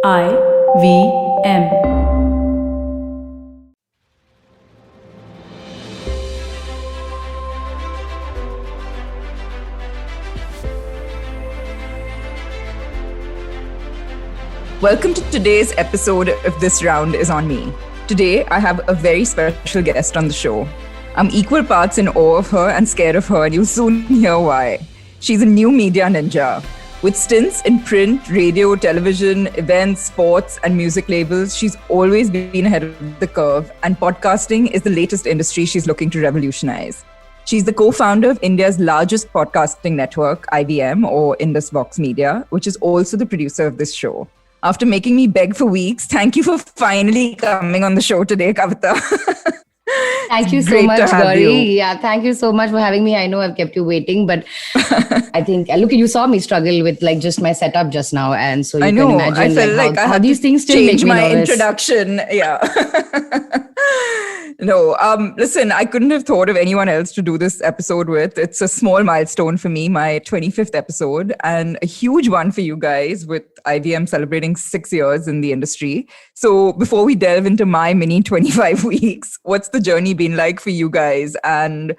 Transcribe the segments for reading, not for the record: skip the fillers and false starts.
IVM. Welcome to today's episode of This Round is on Me. Today, I have a very special guest on the show. I'm equal parts in awe of her and scared of her, and you'll soon hear why. She's a new media ninja. With stints in print, radio, television, events, sports, and music labels, she's always been ahead of the curve, and podcasting is the latest industry she's looking to revolutionize. She's the co-founder of India's largest podcasting network, IVM, or Indus Vox Media, which is also the producer of this show. After making me beg for weeks, thank you for finally coming on the show today, Kavita. Thank you so much, Gauri. Yeah, thank you so much for having me. I know I've kept you waiting, but I think, look, you saw me struggle with like just my setup just now. And so you can imagine I felt like how these things still make me my nervous. Introduction. Yeah. No, listen, I couldn't have thought of anyone else to do this episode with. It's a small milestone for me, my 25th episode, and a huge one for you guys with IVM celebrating 6 years in the industry. So before we delve into my mini 25 weeks, what's the journey been like for you guys and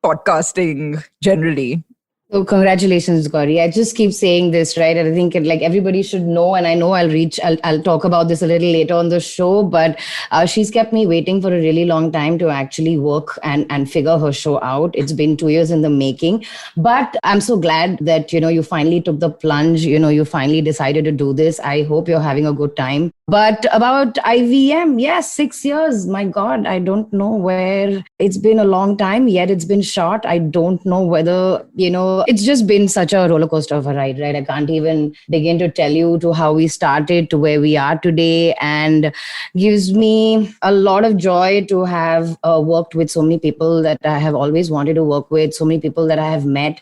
podcasting generally? So congratulations, Gauri. I just keep saying this, right? And I think like everybody should know, and I know I'll talk about this a little later on the show, but she's kept me waiting for a really long time to actually work and figure her show out. It's been 2 years in the making, but I'm so glad that, you finally took the plunge, you finally decided to do this. I hope you're having a good time. But about IVM, yes, 6 years. My God, I don't know where it's been a long time, yet it's been short. I don't know whether, it's just been such a roller coaster of a ride, right? I can't even begin to tell you to how we started to where we are today, and gives me a lot of joy to have worked with so many people that I have always wanted to work with, so many people that I have met,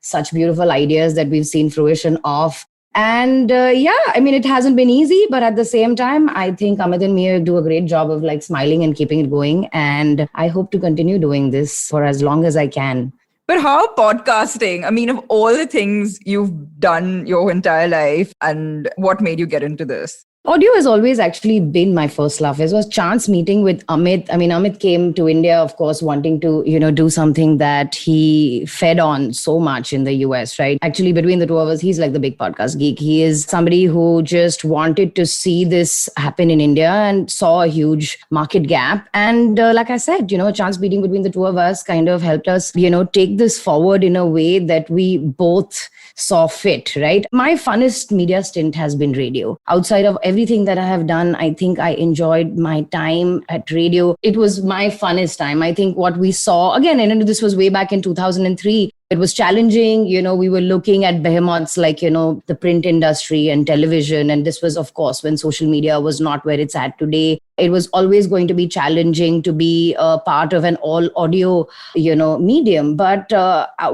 such beautiful ideas that we've seen fruition of. And it hasn't been easy, but at the same time, I think Amit and me do a great job of like smiling and keeping it going. And I hope to continue doing this for as long as I can. But how podcasting? I mean, of all the things you've done your entire life, and what made you get into this? Audio has always actually been my first love. It was a chance meeting with Amit. I mean, Amit came to India, of course, wanting to, do something that he fed on so much in the US, right? Actually, between the two of us, he's like the big podcast geek. He is somebody who just wanted to see this happen in India and saw a huge market gap. And like I said, a chance meeting between the two of us kind of helped us, take this forward in a way that we both saw fit, right? My funnest media stint has been radio. Outside of everything that I have done, I think I enjoyed my time at radio. It was my funnest time. I think what we saw, again, and this was way back in 2003, it was challenging. We were looking at behemoths like, the print industry and television. And this was, of course, when social media was not where it's at today. It was always going to be challenging to be a part of an all audio, medium. But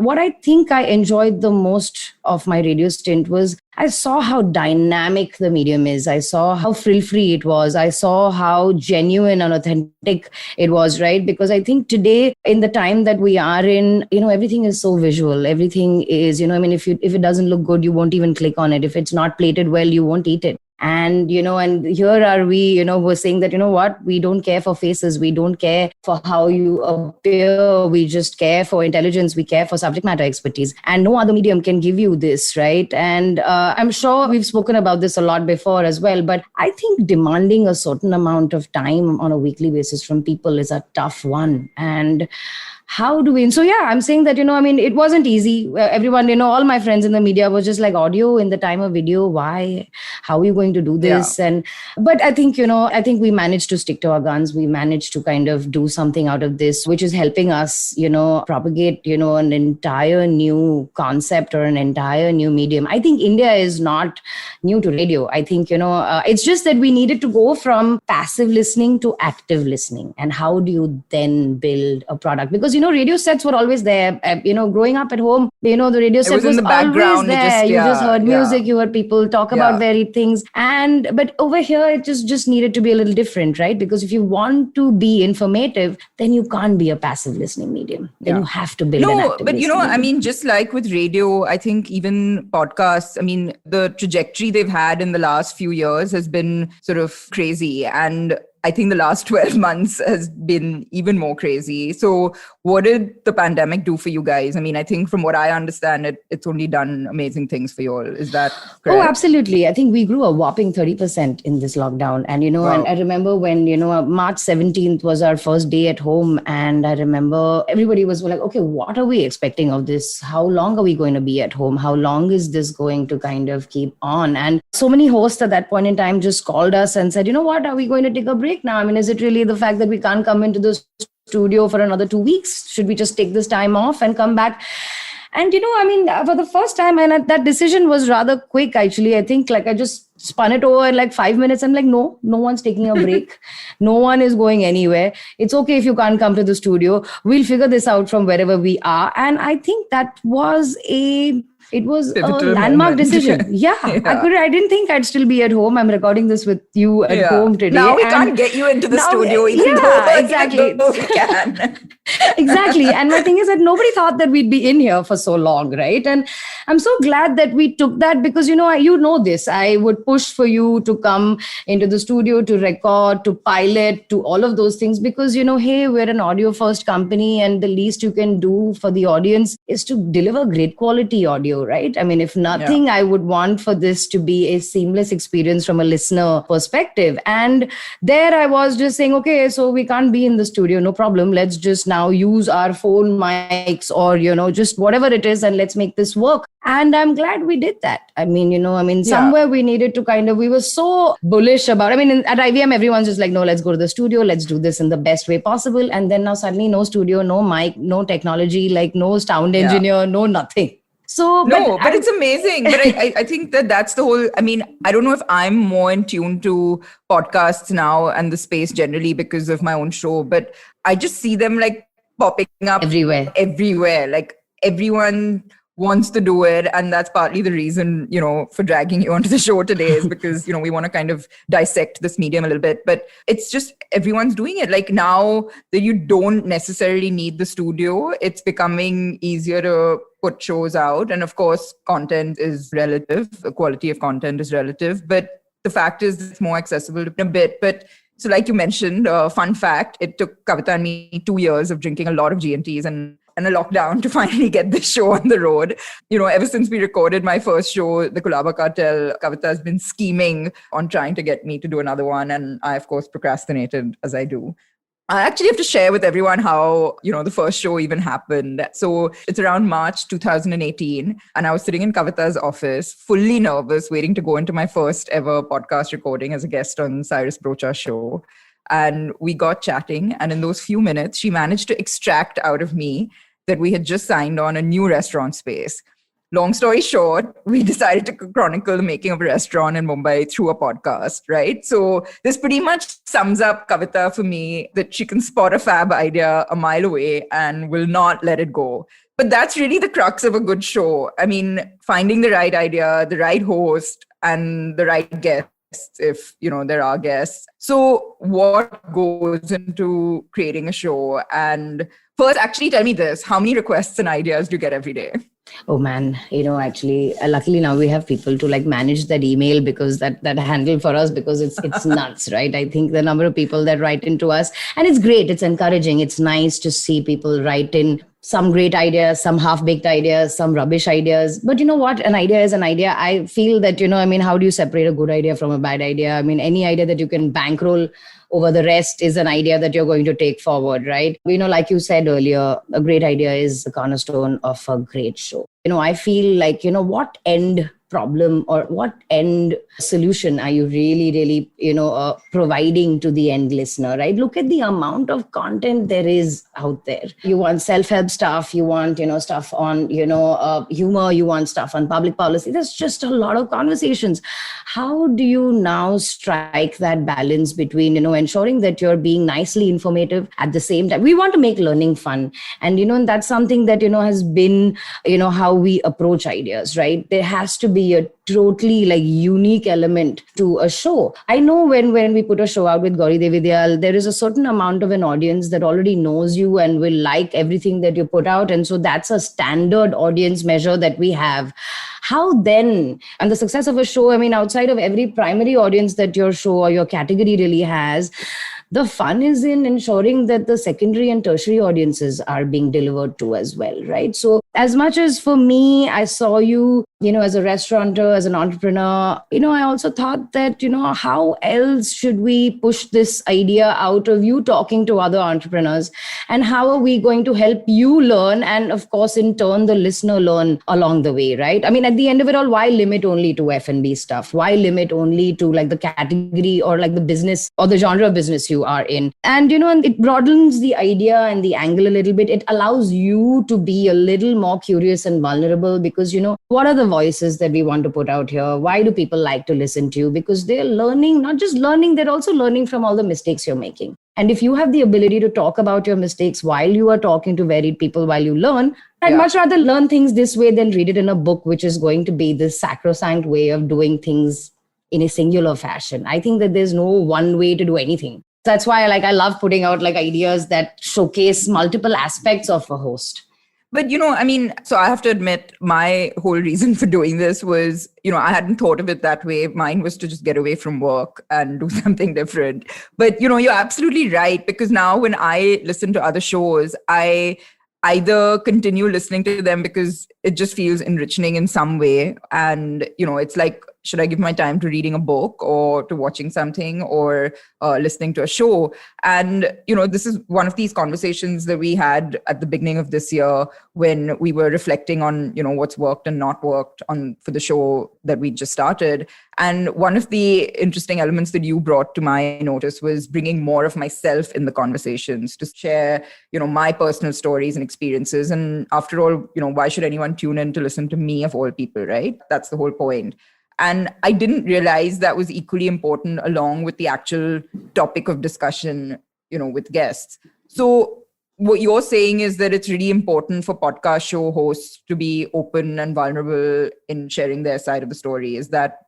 what I think I enjoyed the most of my radio stint was I saw how dynamic the medium is. I saw how frill-free it was. I saw how genuine and authentic it was, right? Because I think today, in the time that we are in, everything is so visual. Everything is, if it doesn't look good, you won't even click on it. If it's not plated well, you won't eat it. And, and here are we, we're saying that, what, we don't care for faces. We don't care for how you appear. We just care for intelligence. We care for subject matter expertise. And no other medium can give you this, right? And I'm sure we've spoken about this a lot before as well. But I think demanding a certain amount of time on a weekly basis from people is a tough one. And how do we? And so, I'm saying that, it wasn't easy. Everyone, all my friends in the media was just like, audio in the time of video. Why? How are you going to do this? Yeah. But I think, we managed to stick to our guns. We managed to kind of do something out of this, which is helping us, propagate, an entire new concept or an entire new medium. I think India is not new to radio. I think, it's just that we needed to go from passive listening to active listening. And how do you then build a product? Because because, radio sets were always there. Growing up at home, the radio set was always there. You just heard music, you heard people talk about varied things. But over here, it just needed to be a little different, right? Because if you want to be informative, then you can't be a passive listening medium. Then you have to build an active listening medium. Just like with radio, I think even podcasts, the trajectory they've had in the last few years has been sort of crazy. And I think the last 12 months has been even more crazy. So what did the pandemic do for you guys? I think from what I understand, it's only done amazing things for you all. Is that correct? Oh, absolutely. I think we grew a whopping 30% in this lockdown. And, and I remember when, March 17th was our first day at home. And I remember everybody was like, okay, what are we expecting of this? How long are we going to be at home? How long is this going to kind of keep on? And so many hosts at that point in time just called us and said, what, are we going to take a break now? Is it really the fact that we can't come into the studio for another 2 weeks? Should we just take this time off and come back? And, for the first time, and that decision was rather quick, actually. I think I just spun it over in 5 minutes. I'm like, no one's taking a break. No one is going anywhere. It's okay if you can't come to the studio. We'll figure this out from wherever we are. And I think that was a landmark decision. Yeah. I didn't think I'd still be at home. I'm recording this with you at home today. Now we can't get you into the studio even though exactly. We can. Exactly. And my thing is that nobody thought that we'd be in here for so long, right? And I'm so glad that we took that because, this. I would push for you to come into the studio, to record, to pilot, to all of those things because, hey, we're an audio first company and the least you can do for the audience is to deliver great quality audio, right? If nothing, I would want for this to be a seamless experience from a listener perspective. And there I was just saying, okay, so we can't be in the studio, no problem. Let's just now use our phone mics or, just whatever it is and let's make this work. And I'm glad we did that. Somewhere we needed to we were so bullish about, at IVM, everyone's just like, no, let's go to the studio. Let's do this in the best way possible. And then now suddenly no studio, no mic, no technology, no sound engineer, no nothing. So, but it's amazing. But I think that's the whole, I don't know if I'm more in tune to podcasts now and the space generally because of my own show, but I just see them popping up everywhere. Everyone wants to do it. And that's partly the reason, for dragging you onto the show today is because, we want to kind of dissect this medium a little bit. But it's just everyone's doing it. Now that you don't necessarily need the studio, it's becoming easier to put shows out. And of course, content is relative. The quality of content is relative. But the fact is it's more accessible a bit. But so like you mentioned, fun fact, it took Kavita and me 2 years of drinking a lot of G&Ts and a lockdown to finally get this show on the road. Ever since we recorded my first show, The Kulaba Cartel, Kavita has been scheming on trying to get me to do another one. And I, of course, procrastinated as I do. I actually have to share with everyone how, the first show even happened. So it's around March 2018. And I was sitting in Kavita's office, fully nervous, waiting to go into my first ever podcast recording as a guest on Cyrus Brocha's show. And we got chatting. And in those few minutes, she managed to extract out of me that we had just signed on a new restaurant space. Long story short, we decided to chronicle the making of a restaurant in Mumbai through a podcast, right? So this pretty much sums up Kavita for me, that she can spot a fab idea a mile away and will not let it go. But that's really the crux of a good show. Finding the right idea, the right host, and the right guest, if there are guests. So what goes into creating a show? And first, actually tell me this, how many requests and ideas do you get every day? Oh man, actually, luckily now we have people to manage that email because that handle for us because it's nuts, right? I think the number of people that write into us, and it's great, it's encouraging, it's nice to see people write in some great ideas, some half-baked ideas, some rubbish ideas. But you know what? An idea is an idea. I feel that, how do you separate a good idea from a bad idea? Any idea that you can bankroll over the rest is an idea that you're going to take forward, right? Like you said earlier, a great idea is the cornerstone of a great show. I feel like, what end problem or what end solution are you really, providing to the end listener, right? Look at the amount of content there is out there. You want self-help stuff, you want, stuff on, humor, you want stuff on public policy. There's just a lot of conversations. How do you now strike that balance between, ensuring that you're being nicely informative at the same time? We want to make learning fun. And, that's something that, has been, how we approach ideas, right? There has to be a totally unique element to a show. I know when we put a show out with Gauri, there is a certain amount of an audience that already knows you and will like everything that you put out. And so that's a standard audience measure that we have. How then, and the success of a show, outside of every primary audience that your show or your category really has, the fun is in ensuring that the secondary and tertiary audiences are being delivered to as well, right? So as much as for me, I saw you, as a restaurateur, as an entrepreneur, I also thought that, how else should we push this idea out of you talking to other entrepreneurs? And how are we going to help you learn? And of course, in turn, the listener learn along the way, right? At the end of it all, why limit only to F&B stuff? Why limit only to the category or the business or the genre of business you are in? And, and it broadens the idea and the angle a little bit. It allows you to be a little more curious and vulnerable because, what are the voices that we want to put out here? Why do people like to listen to you? Because they're learning, not just learning, they're also learning from all the mistakes you're making. And if you have the ability to talk about your mistakes while you are talking to varied people while you learn, I'd much rather learn things this way than read it in a book, which is going to be the sacrosanct way of doing things in a singular fashion. I think that there's no one way to do anything. That's why I love putting out ideas that showcase multiple aspects of a host. But, so I have to admit, my whole reason for doing this was, I hadn't thought of it that way. Mine was to just get away from work and do something different. But, you're absolutely right, because now when I listen to other shows, I either continue listening to them because it just feels enriching in some way. And, it's like, should I give my time to reading a book or to watching something or listening to a show? And, this is one of these conversations that we had at the beginning of this year when we were reflecting on, what's worked and not worked for the show that we just started. And one of the interesting elements that you brought to my notice was bringing more of myself in the conversations to share, my personal stories and experiences. And after all, why should anyone tune in to listen to me of all people, right? That's the whole point. And I didn't realize that was equally important along with the actual topic of discussion, with guests. So what you're saying is that it's really important for podcast show hosts to be open and vulnerable in sharing their side of the story. Is that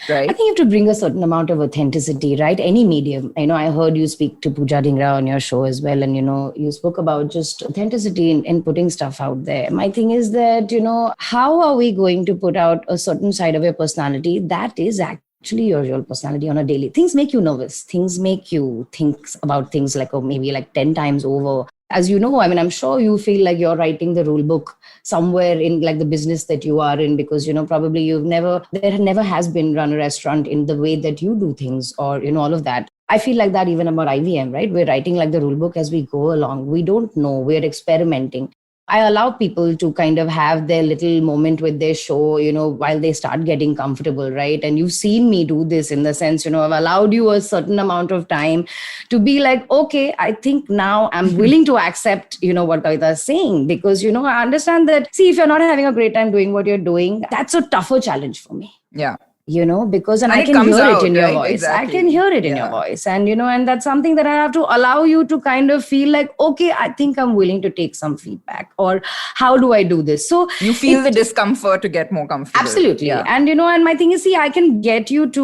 right? I think you have to bring a certain amount of authenticity, right? Any medium. I heard you speak to Pooja Dhingra on your show as well. And, you spoke about just authenticity in putting stuff out there. My thing is that, how are we going to put out a certain side of your personality that is actually your real personality on a daily? Things make you nervous. Things make you think about things maybe 10 times over. As you know, I'm sure you feel like you're writing the rule book somewhere in the business that you are in, because, probably there never has been run a restaurant in the way that you do things or, all of that. I feel like that even about IVM, right? We're writing the rule book as we go along. We don't know. We're experimenting. I allow people to kind of have their little moment with their show, while they start getting comfortable, right? And you've seen me do this in the sense, I've allowed you a certain amount of time to be okay, I think now I'm willing to accept, what Kavita is saying, because, I understand that, see, if you're not having a great time doing what you're doing, that's a tougher challenge for me. Yeah. Because I can hear it in your voice. Exactly. I can hear it in your voice. And, and that's something that I have to allow you to kind of feel okay, I think I'm willing to take some feedback, or how do I do this? So you feel the discomfort to get more comfortable. Absolutely. Yeah. And, and my thing is, see, I can get you to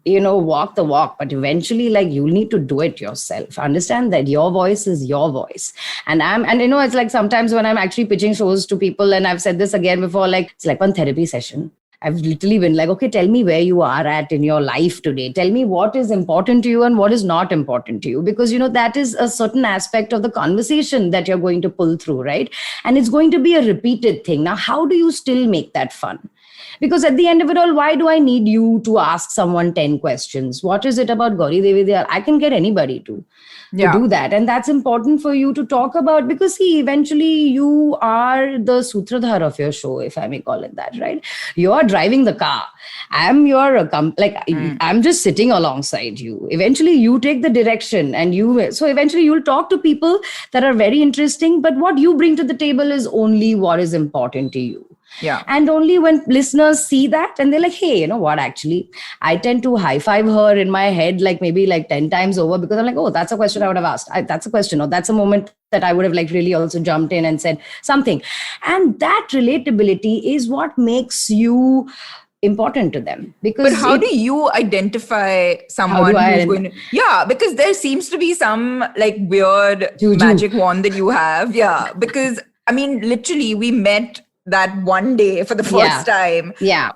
walk the walk, but eventually you'll need to do it yourself. Understand that your voice is your voice. And it's sometimes when I'm actually pitching shows to people, and I've said this again before, it's like one therapy session. I've literally been okay, tell me where you are at in your life today. Tell me what is important to you and what is not important to you. Because, that is a certain aspect of the conversation that you're going to pull through, right? And it's going to be a repeated thing. Now, how do you still make that fun? Because at the end of it all, why do I need you to ask someone 10 questions? What is it about Gauri Devi Dayal? I can get anybody to do that. And that's important for you to talk about, because see, eventually you are the sutradhar of your show, if I may call it that, right? You're driving the car. I'm I'm just sitting alongside you. Eventually you take the direction, and so eventually you'll talk to people that are very interesting, but what you bring to the table is only what is important to you. Yeah. And only when listeners see that and they're like, hey, you know what, actually, I tend to high five her in my head, maybe 10 times over, because I'm like, oh, that's a question I would have asked. That's a question, or that's a moment that I would have really also jumped in and said something. And that relatability is what makes you important to them. Because but how do you identify someone who's going to, because there seems to be some weird magic wand that you have. Yeah. Because I mean, literally we met that one day for the first time. Yeah.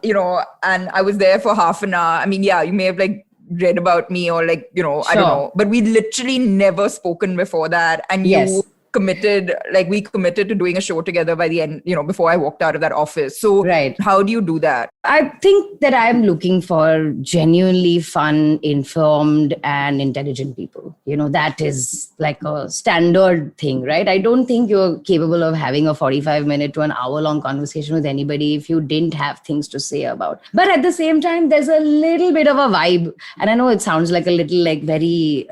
And I was there for half an hour. I mean, you may have read about me or I don't know, but we literally never spoken before that. And you committed, we committed to doing a show together by the end, before I walked out of that office. So how do you do that? I think that I'm looking for genuinely fun, informed, and intelligent people. That is a standard thing, right? I don't think you're capable of having a 45-minute to an hour-long conversation with anybody if you didn't have things to say about. But at the same time, there's a little bit of a vibe. And I know it sounds like a little very,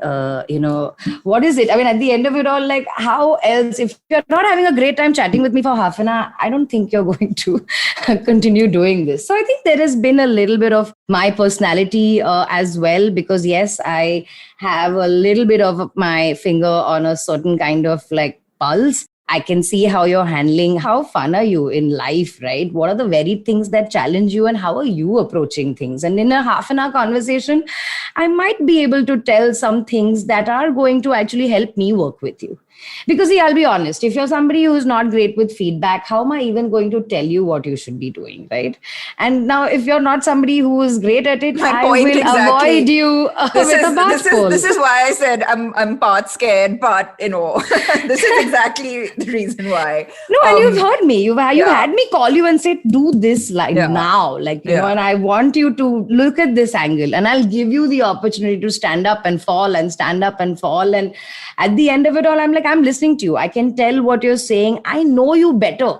what is it? I mean, at the end of it all, how else, if you're not having a great time chatting with me for half an hour, I don't think you're going to continue doing this. So I think there has been a little bit of my personality as well, because yes, I have a little bit of my finger on a certain kind of pulse. I can see how you're handling, how fun are you in life, right? What are the very things that challenge you, and how are you approaching things? And in a half an hour conversation, I might be able to tell some things that are going to actually help me work with you. Because I'll be honest, if you're somebody who's not great with feedback, how am I even going to tell you what you should be doing, right? And now if you're not somebody who is great at it, I will avoid you with a barge-pole. This is why I said I'm part scared, but this is exactly the reason why. No, and you've heard me. You've had me call you and say, do this now, and I want you to look at this angle, and I'll give you the opportunity to stand up and fall and stand up and fall. And at the end of it all, I'm listening to you. I can tell what you're saying. I know you better.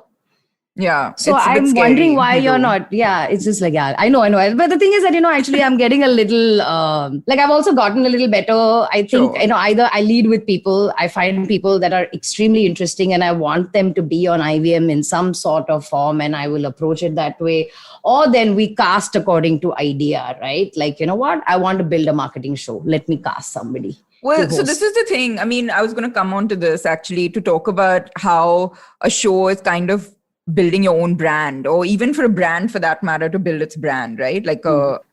Yeah. So I'm wondering why you're not. Yeah. It's just I know. But the thing is that, actually I'm getting a little, I've also gotten a little better. I think, either I lead with people. I find people that are extremely interesting and I want them to be on IVM in some sort of form, and I will approach it that way. Or then we cast according to idea, right? What? I want to build a marketing show. Let me cast somebody. Well, so this is the thing. I mean, I was going to come on to this actually to talk about how a show is kind of building your own brand, or even for a brand for that matter to build its brand, right?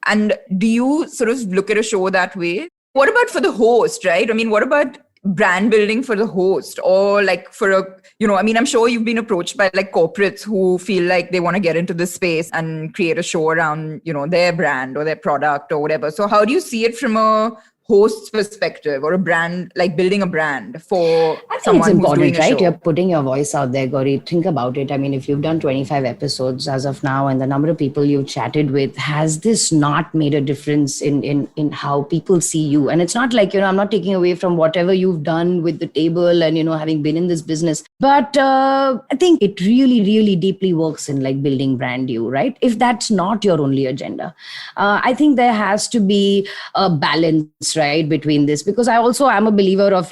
And do you sort of look at a show that way? What about for the host, right? I mean, what about brand building for the host, or for a, I'm sure you've been approached by corporates who feel like they want to get into this space and create a show around, their brand or their product or whatever. So how do you see it from a host's perspective, or a brand, building a brand for someone who's doing a show? Right? You're putting your voice out there, Gauri. Think about it. I mean, if you've done 25 episodes as of now, and the number of people you've chatted with, has this not made a difference in how people see you? And it's not I'm not taking away from whatever you've done with the table and, having been in this business. But I think it really, really deeply works in building brand you, right? If that's not your only agenda. I think there has to be a balance, right, between this, because I also am a believer of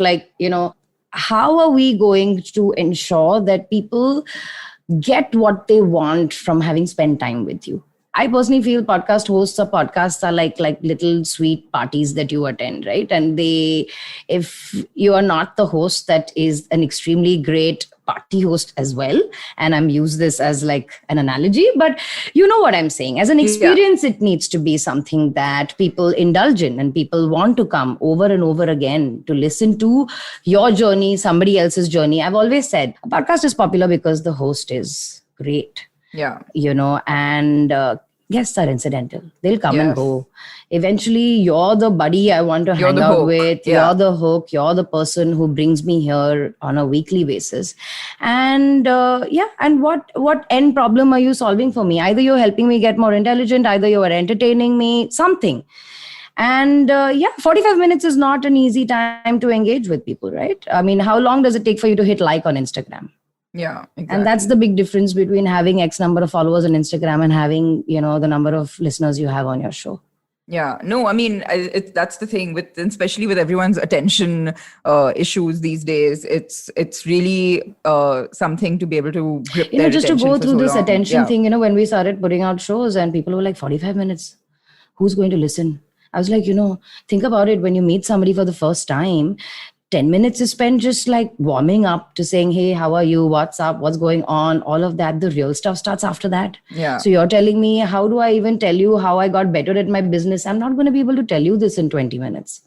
how are we going to ensure that people get what they want from having spent time with you? I personally feel podcast hosts or podcasts are like little sweet parties that you attend, right? And if you are not the host that is an extremely great party host as well, and I'm use this as an analogy, but you know what I'm saying. As an experience, it needs to be something that people indulge in and people want to come over and over again to listen to your journey, somebody else's journey. I've always said a podcast is popular because the host is great. Yeah. And Guests are incidental. They'll come and Yes. go. Eventually, you're the buddy I want to You're hang the out hook. with. Yeah. You're the hook. You're the person who brings me here on a weekly basis. And and what end problem are you solving for me? Either you're helping me get more intelligent, either you're entertaining me, something. And 45 minutes is not an easy time to engage with people, right? I mean, how long does it take for you to hit like on Instagram? Yeah, exactly. And that's the big difference between having X number of followers on Instagram and having, the number of listeners you have on your show. Yeah, no, I mean, that's the thing with, especially with everyone's attention issues these days. It's really something to be able to grip their just to attention go for through so this long. attention Yeah. thing, when we started putting out shows and people were like 45 minutes, who's going to listen? I was like, think about it. When you meet somebody for the first time, 10 minutes is spent just like warming up to saying, hey, how are you? What's up? What's going on? All of that. The real stuff starts after that. Yeah. So you're telling me, how do I even tell you how I got better at my business? I'm not going to be able to tell you this in 20 minutes.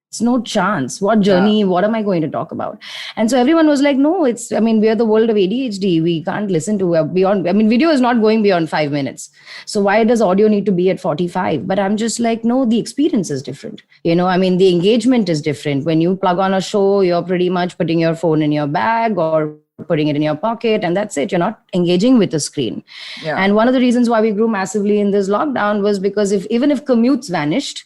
It's no chance. What journey? What am I going to talk about? And so everyone was like, no, we are the world of ADHD. We can't listen to beyond. Video is not going beyond 5 minutes. So why does audio need to be at 45? But I'm just like, no, the experience is different. The engagement is different. When you plug on a show, you're pretty much putting your phone in your bag or putting it in your pocket, and that's it. You're not engaging with the screen. Yeah. And one of the reasons why we grew massively in this lockdown was because even if commutes vanished,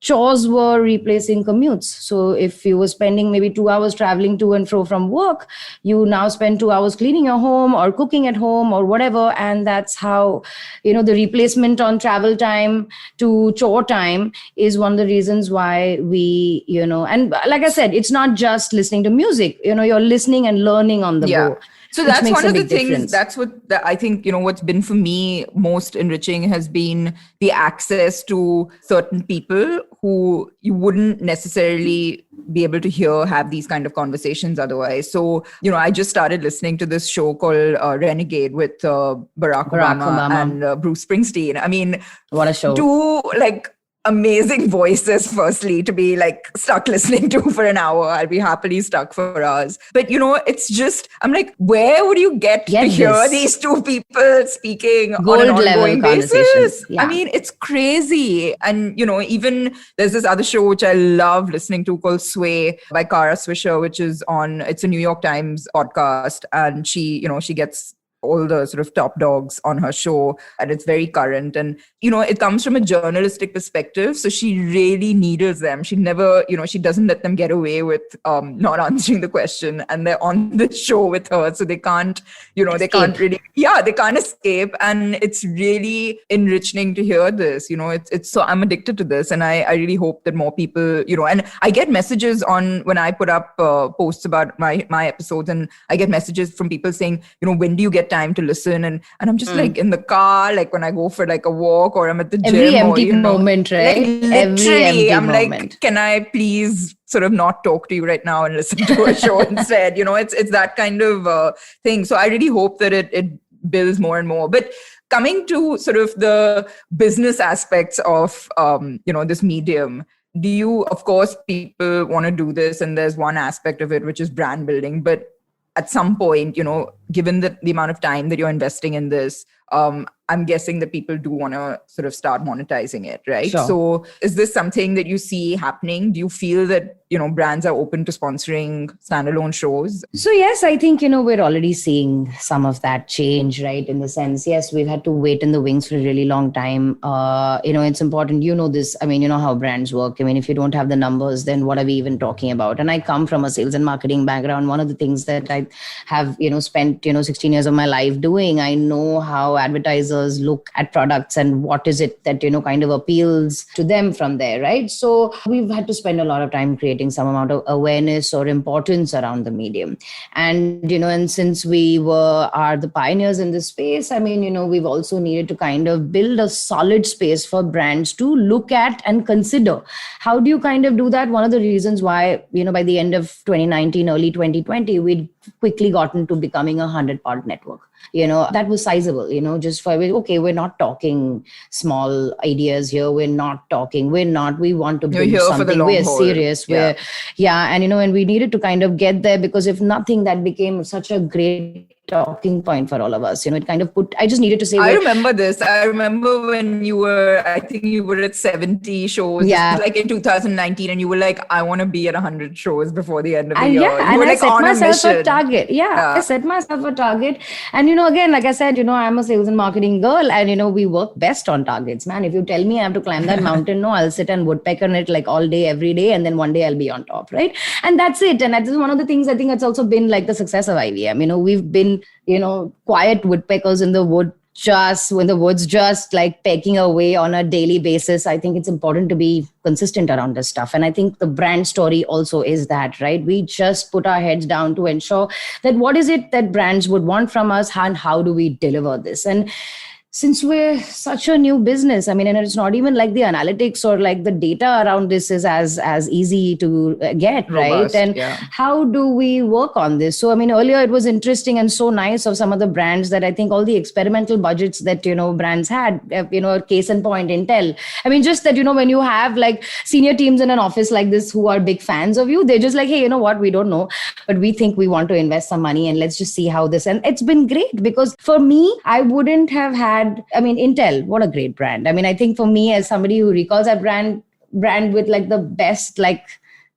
chores were replacing commutes. So if you were spending maybe 2 hours traveling to and fro from work, you now spend 2 hours cleaning your home or cooking at home or whatever. And that's how, the replacement on travel time to chore time is one of the reasons why we, and like I said, it's not just listening to music, you're listening and learning on the go. So that's one of the things, that's what I think, what's been for me most enriching has been the access to certain people who you wouldn't necessarily be able to have these kind of conversations otherwise. So, I just started listening to this show called Renegade with Barack Obama and Bruce Springsteen. I mean, what a show. Two amazing voices, firstly, to be like stuck listening to for an hour. I'll be happily stuck for hours. But it's just, I'm like, where would you get to hear these two people speaking Gold on an ongoing basis? Yeah. I mean, it's crazy. And, even there's this other show which I love listening to called Sway by Kara Swisher, which is it's a New York Times podcast. And she gets all the sort of top dogs on her show, and it's very current. And, it comes from a journalistic perspective. So she really needles them. She never, she doesn't let them get away with not answering the question. And they're on the show with her. So they can't, they can't really, they can't escape. And it's really enriching to hear this, it's so I'm addicted to this. And I really hope that more people, and I get messages when I put up posts about my episodes, and I get messages from people saying, when do you get time to listen? And I'm just like in the car, like when I go for like a walk or I'm at the gym. Every empty moment, right? Like, literally, I'm moment. like, can I please sort of not talk to you right now and listen to a show instead? It's that kind of thing. So I really hope that it builds more and more. But coming to sort of the business aspects of, this medium, do you, of course, people want to do this, and there's one aspect of it, which is brand building. But at some point, given the amount of time that you're investing in this, I'm guessing that people do want to sort of start monetizing it, right? Sure. So is this something that you see happening? Do you feel that, brands are open to sponsoring standalone shows? So yes, I think, we're already seeing some of that change, right? In the sense, yes, we've had to wait in the wings for a really long time. It's important, this, how brands work. If you don't have the numbers, then what are we even talking about? And I come from a sales and marketing background. One of the things that I have, spent, 16 years of my life doing, I know how advertisers look at products and what is it that, kind of appeals to them from there, right? So we've had to spend a lot of time creating some amount of awareness or importance around the medium. And, and since we are the pioneers in this space, we've also needed to kind of build a solid space for brands to look at and consider. How do you kind of do that? One of the reasons why, by the end of 2019, early 2020, we'd quickly gotten to becoming a 100-pod network. That was sizable, just for, okay, we're not talking small ideas here. We want to build something. We're serious. And, and we needed to kind of get there, because if nothing, that became such a great talking point for all of us. It kind of I just needed to say. I remember this. I remember when I think you were at 70 shows, like in 2019, and you were like, I want to be at 100 shows before the end of the year. Yeah, and I set myself a target. I set myself a target. And, again, like I said, I'm a sales and marketing girl, and, we work best on targets, man. If you tell me I have to climb that mountain, no, I'll sit and woodpecker on it like all day, every day. And then one day I'll be on top, right? And that's it. And that is one of the things I think that's also been like the success of IVM. We've been, quiet woodpeckers in the woods, just like pecking away on a daily basis. I think it's important to be consistent around this stuff. And I think the brand story also is that, right? We just put our heads down to ensure that what is it that brands would want from us and how do we deliver this? And since we're such a new business, and it's not even like the analytics or like the data around this is as easy to get, robust, right? And how do we work on this? So, earlier it was interesting and so nice of some of the brands that I think all the experimental budgets that, brands had, case in point, Intel. Just that, when you have like senior teams in an office like this who are big fans of you, they're just like, hey, you know what? We don't know, but we think we want to invest some money and let's just see how this. And it's been great because for me, I wouldn't have had Intel, what a great brand. I think for me as somebody who recalls that brand with like the best like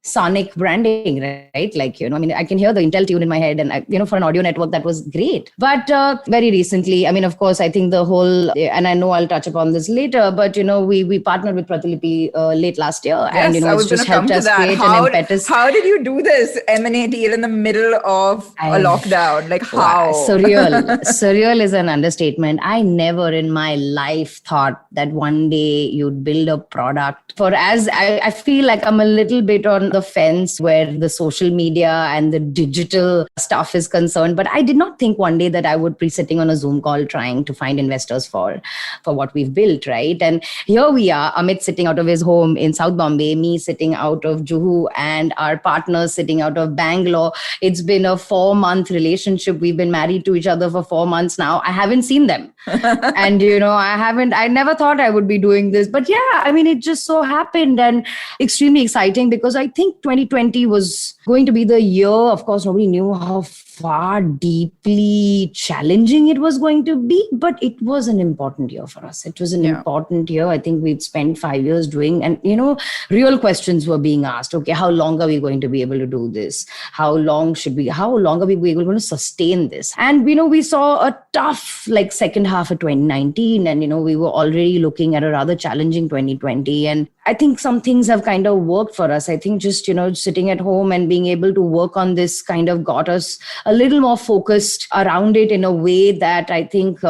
sonic branding, right? Like, I can hear the Intel tune in my head and, for an audio network, that was great. But very recently, of course, I think the whole, and I know I'll touch upon this later, but, we partnered with Pratilipi late last year. Yes, and, it's just helped us create an impetus. How did you do this M&A deal in the middle of a lockdown? Like how? Surreal. Surreal is an understatement. I never in my life thought that one day you'd build a product I feel like I'm a little bit on the fence where the social media and the digital stuff is concerned. But I did not think one day that I would be sitting on a Zoom call trying to find investors for what we've built, right? And here we are, Amit sitting out of his home in South Bombay, me sitting out of Juhu, and our partners sitting out of Bangalore. It's been a 4-month relationship. We've been married to each other for 4 months now. I haven't seen them. And, I never thought I would be doing this. But it just so happened and extremely exciting because I think 2020 was going to be the year. Of course, nobody knew how far deeply challenging it was going to be, but it was an important year for us. It was an important year. I think we'd spent 5 years doing, and real questions were being asked. Okay, how long are we going to be able to do this? How long are we going to sustain this? And we saw a tough second half of 2019, and we were already looking at a rather challenging 2020. And I think some things have kind of worked for us. I think just, sitting at home and being able to work on this kind of got us a little more focused around it in a way that I think,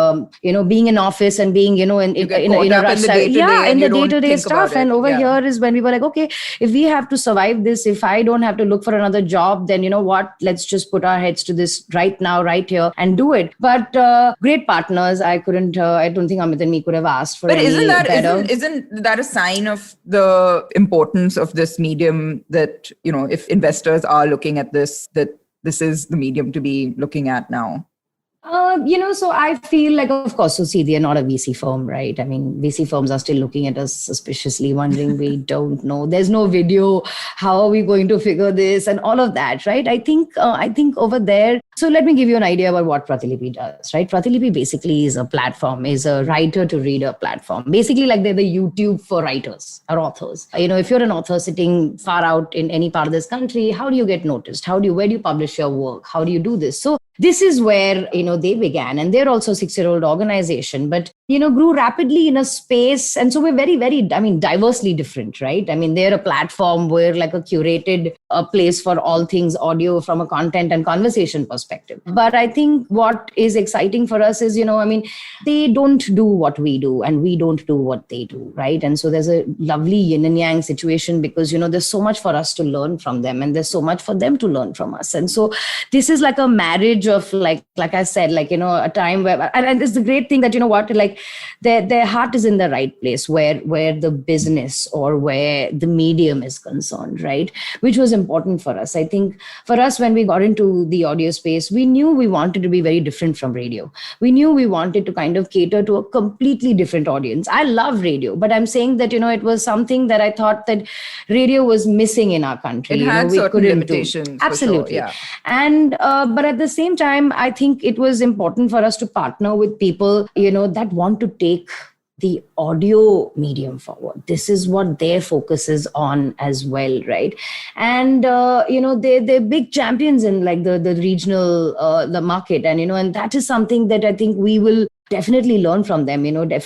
being in office and being, in a rush, in the day-to-day stuff. And over here is when we were like, okay, if we have to survive this, if I don't have to look for another job, then let's just put our heads to this right now, right here and do it. But great partners. I don't think Amit and me could have asked for any better. Isn't that a sign of the importance of this medium that, if investors are looking at this, that this is the medium to be looking at now? So I feel like, of course, so see, they're not a VC firm, right? VC firms are still looking at us suspiciously, wondering, we don't know. There's no video. How are we going to figure this and all of that, right? I think over there. So let me give you an idea about what Pratilipi does, right? Pratilipi basically is a platform, is a writer to reader platform. Basically, like they're the YouTube for writers or authors. If you're an author sitting far out in any part of this country, how do you get noticed? Where do you publish your work? How do you do this? So this is where, they began, and they're also a 6-year-old organization, but, grew rapidly in a space. And so we're very, very, diversely different, right? They're a platform where like a curated place for all things audio from a content and conversation perspective. But I think what is exciting for us is, they don't do what we do and we don't do what they do, right? And so there's a lovely yin and yang situation because, there's so much for us to learn from them and there's so much for them to learn from us. And so this is like a marriage of like I said, a time where, and it's the great thing that, like their heart is in the right place where the business or where the medium is concerned, right? Which was important for us. I think for us, when we got into the audio space, we knew we wanted to be very different from radio. We knew we wanted to kind of cater to a completely different audience. I love radio, but I'm saying that, it was something that I thought that radio was missing in our country. It had certain limitations. Absolutely. Sure, yeah. And, but at the same time, I think it was important for us to partner with people, that want to take the audio medium forward. This is what their focus is on as well, right? And they're big champions in like the regional the market, and and that is something that I think we will definitely learn from them,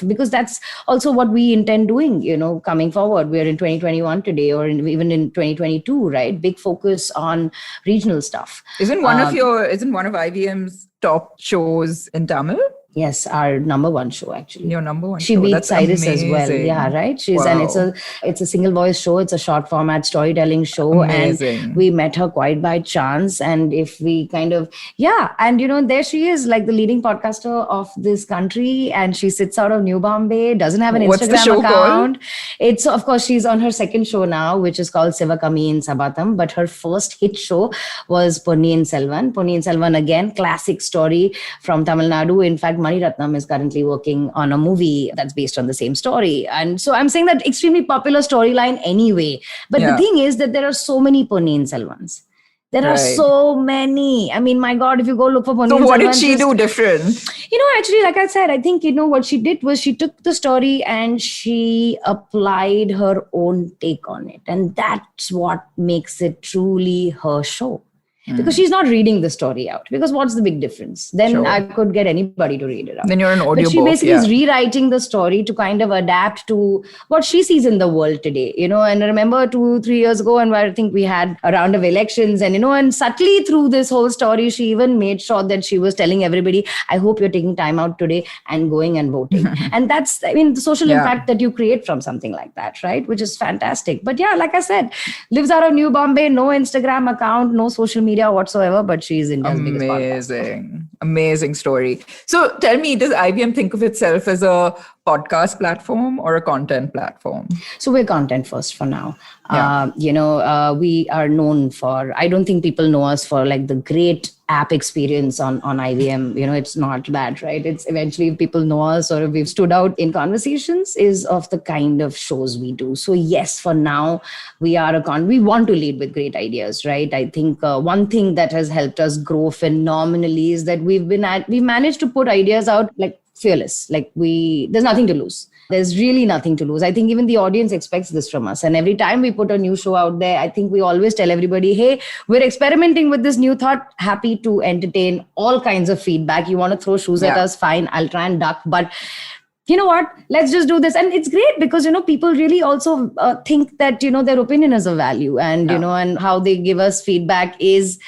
because that's also what we intend doing, coming forward. We're in 2021 today, or even in 2022, right? Big focus on regional stuff. Isn't one of IVM's top shows in Tamil? Yes, our number one show, actually. Your number one she show. beat That's Cyrus amazing. as well. Yeah, right. And it's a single voice show. It's a short format storytelling show. Amazing. And we met her quite by chance. And if we kind of, and there she is, like the leading podcaster of this country. And she sits out of New Bombay, doesn't have an What's Instagram the show account. Called? It's, of course, she's on her second show now, which is called Sivakami in Sabatham. But her first hit show was Ponniyin Selvan, again, classic story from Tamil Nadu. In fact, Mani Ratnam is currently working on a movie that's based on the same story. And so I'm saying that extremely popular storyline anyway. But the thing is that there are so many Ponniyin Selvans. There are so many. I mean, my God, if you go look for Ponniyin Selvan. So what did she do different? Actually, like I said, I think, what she did was she took the story and she applied her own take on it. And that's what makes it truly her show. Because she's not reading the story out. Because what's the big difference? Then I could get anybody to read it out. Then you're an audiobook. But she basically is rewriting the story to kind of adapt to what she sees in the world today. And I remember 2-3 years ago, and I think we had a round of elections, and and subtly through this whole story, she even made sure that she was telling everybody, I hope you're taking time out today and going and voting. And that's, the social impact that you create from something like that, right? Which is fantastic. But like I said, lives out of New Bombay, no Instagram account, no social media whatsoever, but she's India's biggest podcaster. Amazing story. So tell me, does IVM think of itself as a podcast platform or a content platform? So we're content first for now. We are known for, I don't think people know us for like the great app experience on IVM. It's not bad, right? It's eventually, if people know us or if we've stood out in conversations, is of the kind of shows we do. So yes, for now, we want to lead with great ideas, right? I think one thing that has helped us grow phenomenally is that we've managed to put ideas out like fearless. Like there's nothing to lose. There's really nothing to lose. I think even the audience expects this from us. And every time we put a new show out there, I think we always tell everybody, hey, we're experimenting with this new thought. Happy to entertain all kinds of feedback. You want to throw shoes at us? Fine, I'll try and duck. But you know what? Let's just do this. And it's great because, people really also think that, their opinion is of value. And, and how they give us feedback is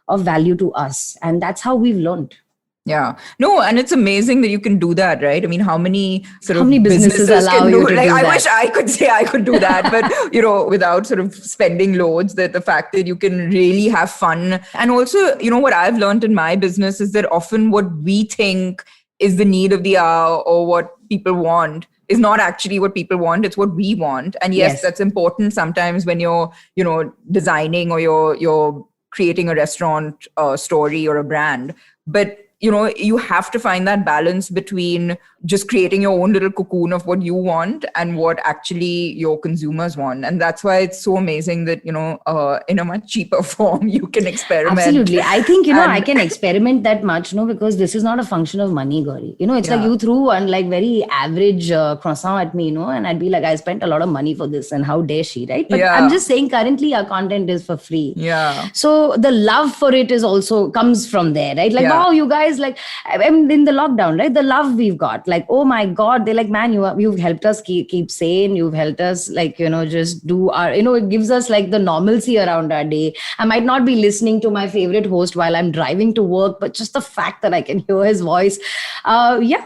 of value to us. And that's how we've learned. Yeah. No, and it's amazing that you can do that, right? I mean, how many businesses allow you to do that? I wish I could say I could do that, but, without sort of spending loads, that the fact that you can really have fun. And also, what I've learned in my business is that often what we think is the need of the hour or what people want is not actually what people want. It's what we want. And yes, that's important sometimes when you're, designing or you're creating a restaurant story or a brand. But you have to find that balance between just creating your own little cocoon of what you want and what actually your consumers want. And that's why it's so amazing that, in a much cheaper form, you can experiment. Absolutely. I think, I can experiment that much, because this is not a function of money, Gauri. It's like you threw one like very average croissant at me, and I'd be like, I spent a lot of money for this and how dare she, right? But I'm just saying currently our content is for free. Yeah. So the love for it is also comes from there, right? Like, wow, you guys, like, I mean, in the lockdown, right? The love we've got. Like, oh my God, they're like, man, you've helped us keep sane. You've helped us like, just do our, it gives us like the normalcy around our day. I might not be listening to my favorite host while I'm driving to work, but just the fact that I can hear his voice.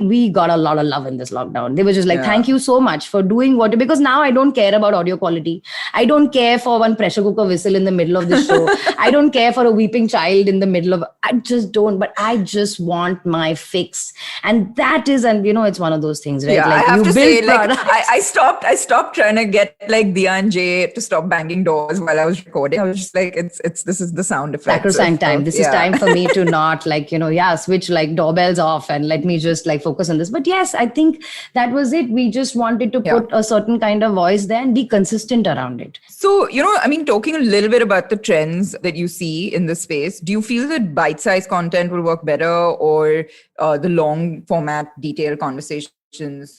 We got a lot of love in this lockdown. They were just like, thank you so much for doing because now I don't care about audio quality. I don't care for one pressure cooker whistle in the middle of the show. I don't care for a weeping child in the middle of, I just don't, but I just want my fix. And that is, and it's one of those things, right? Yeah, like I have to say, like, products. I stopped trying to get like Diya and Jay to stop banging doors while I was recording. I was just like, this is the sound effects. Sacrosanct time. This is time for me to not switch like doorbells off and let me just like focus on this. But yes, I think that was it. We just wanted to put a certain kind of voice there and be consistent around it. So, talking a little bit about the trends that you see in this space, do you feel that bite-sized content will work better, or the long format detailed conversations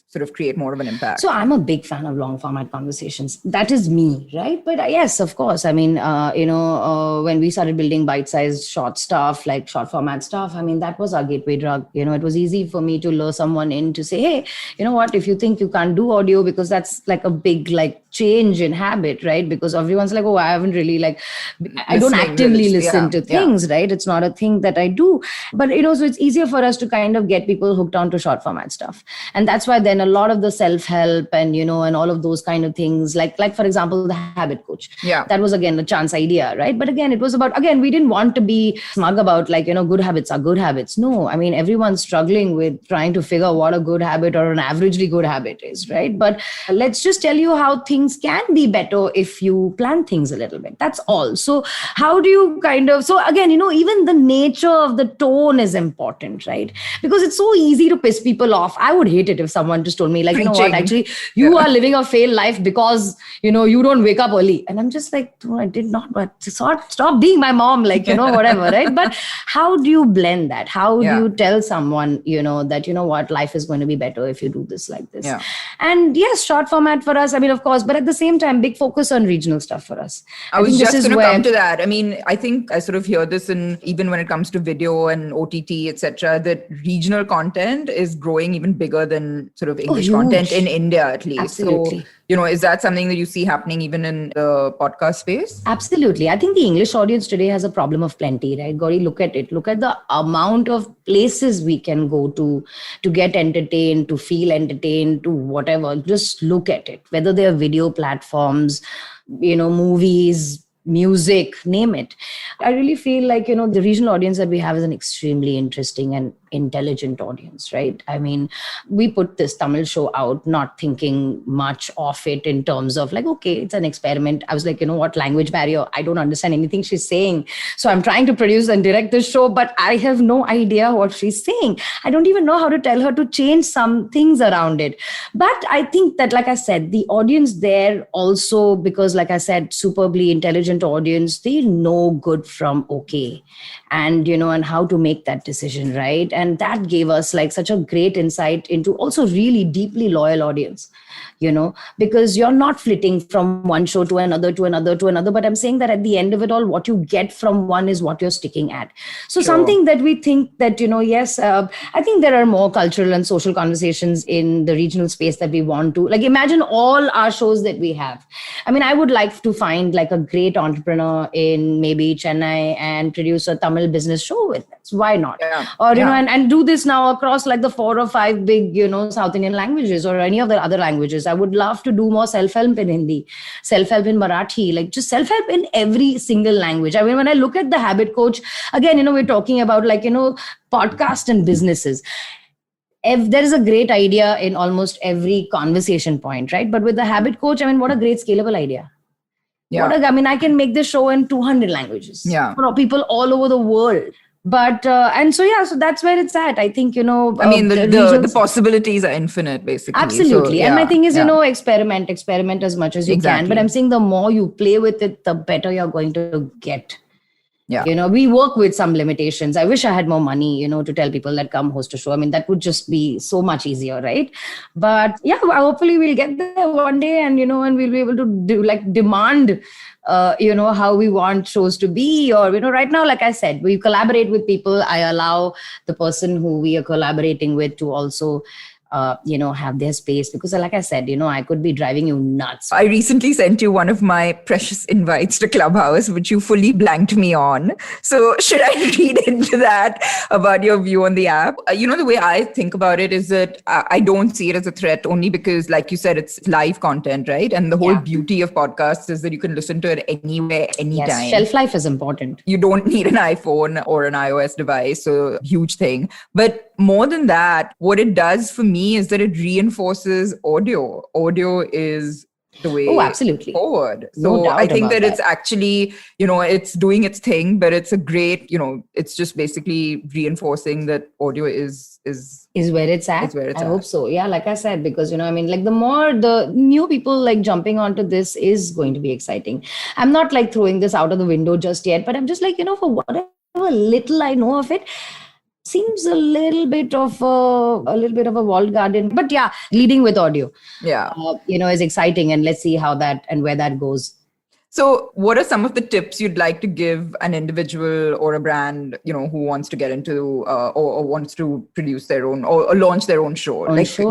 sort of create more of an impact? So I'm a big fan of long format conversations. That is me, right? But yes, of course. I mean, when we started building bite-sized short stuff, like short format stuff, I mean, that was our gateway drug. It was easy for me to lure someone in to say, hey, you know what, if you think you can't do audio, because that's like a big change in habit, right? Because everyone's like, oh, I haven't really I don't actively listen to things, right? It's not a thing that I do. But, so it's easier for us to kind of get people hooked onto short format stuff. And that's why then a lot of the self-help and, and all of those kind of things, like for example, the habit coach. Yeah. That was again a chance idea, right? But again, it was about, we didn't want to be smug about good habits are good habits. No, I mean, everyone's struggling with trying to figure out what a good habit or an averagely good habit is, right? But let's just tell you how things can be better if you plan things a little bit. That's all. So how do you so again, even the nature of the tone is important, right? Because it's so easy to piss people off. I would hate it if someone just told me you know what, actually you are living a failed life because you don't wake up early, and I'm just like, no, I did not, but stop being my mom, whatever, right? But how do you blend that? How do you tell someone that what, life is going to be better if you do this like this? And yes, short format for us, I mean, of course, but at the same time, big focus on regional stuff for us. I was just going to come to that. I mean, I think I sort of hear this even when it comes to video and OTT, etc., that regional content is growing even bigger than sort of English content in India, at least. Absolutely. So, is that something that you see happening even in the podcast space? Absolutely. I think the English audience today has a problem of plenty, right? Gauri, look at it. Look at the amount of places we can go to get entertained, to feel entertained, to whatever. Just look at it. Whether they're video platforms, movies, music, name it. I really feel like, the regional audience that we have is an extremely interesting and intelligent audience, right? I mean, we put this Tamil show out not thinking much of it in terms of okay, it's an experiment. I was like, what, language barrier? I don't understand anything she's saying. So I'm trying to produce and direct this show, but I have no idea what she's saying. I don't even know how to tell her to change some things around it. But I think that, like I said, the audience there also, because like I said, superbly intelligent audience, they know good from okay. And, and how to make that decision, right? And that gave us such a great insight into also really deeply loyal audience, because you're not flitting from one show to another, to another, to another. But I'm saying that at the end of it all, what you get from one is what you're sticking at. So something that we think that, yes, I think there are more cultural and social conversations in the regional space that we want to, imagine all our shows that we have. I mean, I would like to find a great entrepreneur in maybe Chennai and produce a Tamil business show with us. Why not? Or, and do this now across the 4 or 5 big, South Indian languages or any of the other languages. I would love to do more self-help in Hindi, self-help in Marathi, just self-help in every single language. I mean, when I look at the habit coach, again, we're talking about podcast and businesses. If there is a great idea in almost every conversation point, right? But with the habit coach, I mean, what a great scalable idea. Yeah. I can make this show in 200 languages for people all over the world. But, so that's where it's at. I think, the possibilities are infinite, basically. Absolutely. So, and my thing is, experiment as much as you can. But I'm saying the more you play with it, the better you're going to get. Yeah. We work with some limitations. I wish I had more money, to tell people that come host a show. I mean, that would just be so much easier, right? But yeah, hopefully we'll get there one day and, and we'll be able to demand, how we want shows to be. Or, right now, like I said, we collaborate with people. I allow the person who we are collaborating with to also have their space, because like I said, I could be driving you nuts. I recently sent you one of my precious invites to Clubhouse, which you fully blanked me on. So should I read into that about your view on the app? The way I think about it is that I don't see it as a threat, only because, like you said, it's live content, right? And the whole beauty of podcasts is that you can listen to it anywhere, anytime. Yes, shelf life is important. You don't need an iPhone or an iOS device, so huge thing. But more than that, what it does for me is that it reinforces audio. Audio is the way absolutely forward. No So doubt I think about that it's actually, it's doing its thing, but it's a great, it's just basically reinforcing that audio is where it's at. Is where it's I at. hope so. Yeah, like I said, because like the more the new people like jumping onto this is going to be exciting. I'm not like throwing this out of the window just yet, but I'm just like, for whatever little I know of it, seems a little bit of a walled garden. But yeah, leading with audio, is exciting, and let's see how that and where that goes. So what are some of the tips you'd like to give an individual or a brand, who wants to get into or wants to produce their own or launch their own show?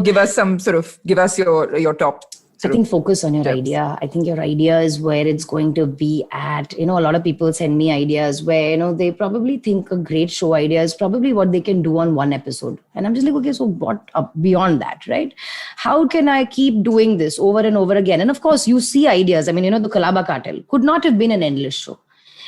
Give us your top. I think focus on your idea. I think your idea is where it's going to be at. A lot of people send me ideas where, they probably think a great show idea is probably what they can do on one episode. And I'm just like, okay, so what beyond that, right? How can I keep doing this over and over again? And of course, you see ideas. I mean, the Kalaba Cartel could not have been an endless show.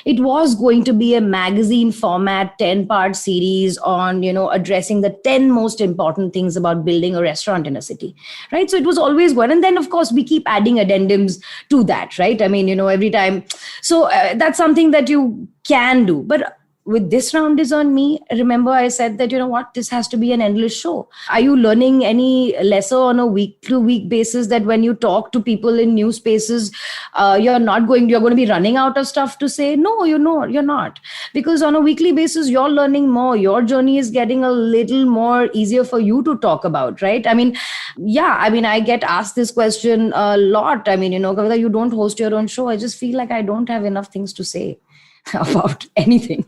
It was going to be a magazine format, 10-part series on, addressing the 10 most important things about building a restaurant in a city, right? So it was always going. And then, of course, we keep adding addendums to that, right? I mean, every time. So that's something that you can do. But with This Round Is On Me, remember I said that, this has to be an endless show. Are you learning any lesser on a week-to-week basis that when you talk to people in new spaces, you're going to be running out of stuff to say? No, you're not. Because on a weekly basis, you're learning more. Your journey is getting a little more easier for you to talk about, right? I mean, I get asked this question a lot. I mean, Kavita, you don't host your own show. I just feel like I don't have enough things to say about anything.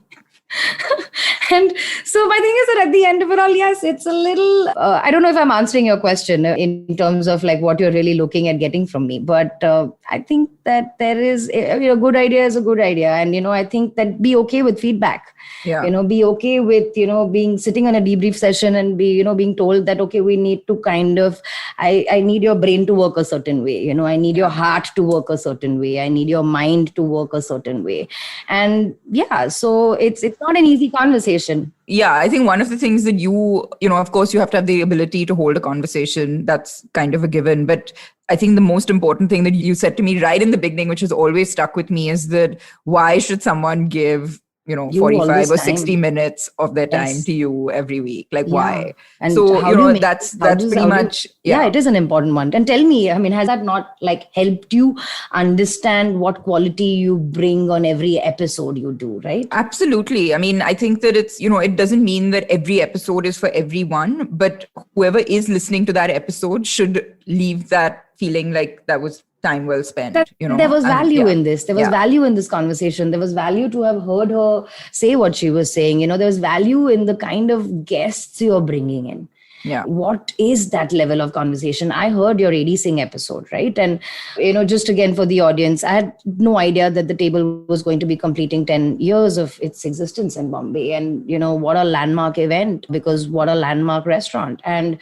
And so my thing is that at the end of it all, yes, it's a little, I don't know if I'm answering your question in terms of like what you're really looking at getting from me. But I think that there is, a good idea is a good idea. And, I think that be okay with feedback. Yeah. Be okay with, being sitting on a debrief session and being told that, okay, we need to kind of, I need your brain to work a certain way. I need your heart to work a certain way. I need your mind to work a certain way. And so it's not an easy conversation. Yeah, I think one of the things that of course you have to have the ability to hold a conversation. That's kind of a given. But I think the most important thing that you said to me right in the beginning, which has always stuck with me, is that why should someone give 45 or 60 minutes of their time to you every week? Like, why? And so, that's pretty much. It is an important one. And tell me, I mean, has that not like helped you understand what quality you bring on every episode you do, right? Absolutely. I mean, I think that it's, it doesn't mean that every episode is for everyone, but whoever is listening to that episode should leave that feeling like that was time well spent. There was value in this. There was value in this conversation. There was value to have heard her say what she was saying. There was value in the kind of guests you're bringing in. Yeah. What is that level of conversation? I heard your AD Singh episode, right? And, just again for the audience, I had no idea that the table was going to be completing 10 years of its existence in Bombay. And, what a landmark event, because what a landmark restaurant. And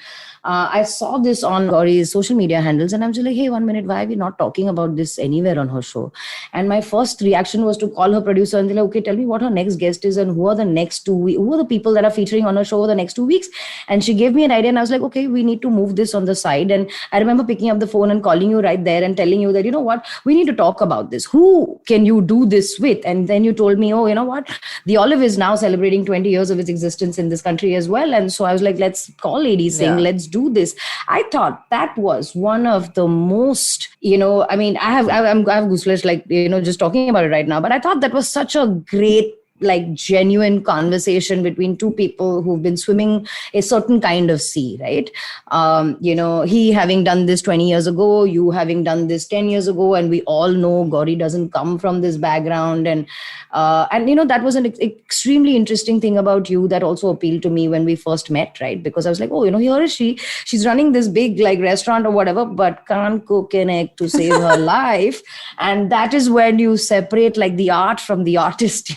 I saw this on Gauri's social media handles, and I'm just like, hey, 1 minute, why are we not talking about this anywhere on her show? And my first reaction was to call her producer and be like, okay, tell me what her next guest is and who are the next 2 weeks, who are the people that are featuring on her show over the next 2 weeks? And she gave me an idea, and I was like, okay, we need to move this on the side. And I remember picking up the phone and calling you right there and telling you that, what, we need to talk about this. Who can you do this with? And then you told me, oh, what? The Olive is now celebrating 20 years of its existence in this country as well. And so I was like, let's call AD Singh, let's do this. I thought that was one of the most, I mean, I have goosebumps, like, just talking about it right now, but I thought that was such a great, like, genuine conversation between two people who've been swimming a certain kind of sea, right? He having done this 20 years ago, you having done this 10 years ago, and we all know Gauri doesn't come from this background. And that was an extremely interesting thing about you that also appealed to me when we first met, right? Because I was like, oh, here is she's running this big, like, restaurant or whatever, but can't cook an egg to save her life. And that is when you separate, like, the art from the artist,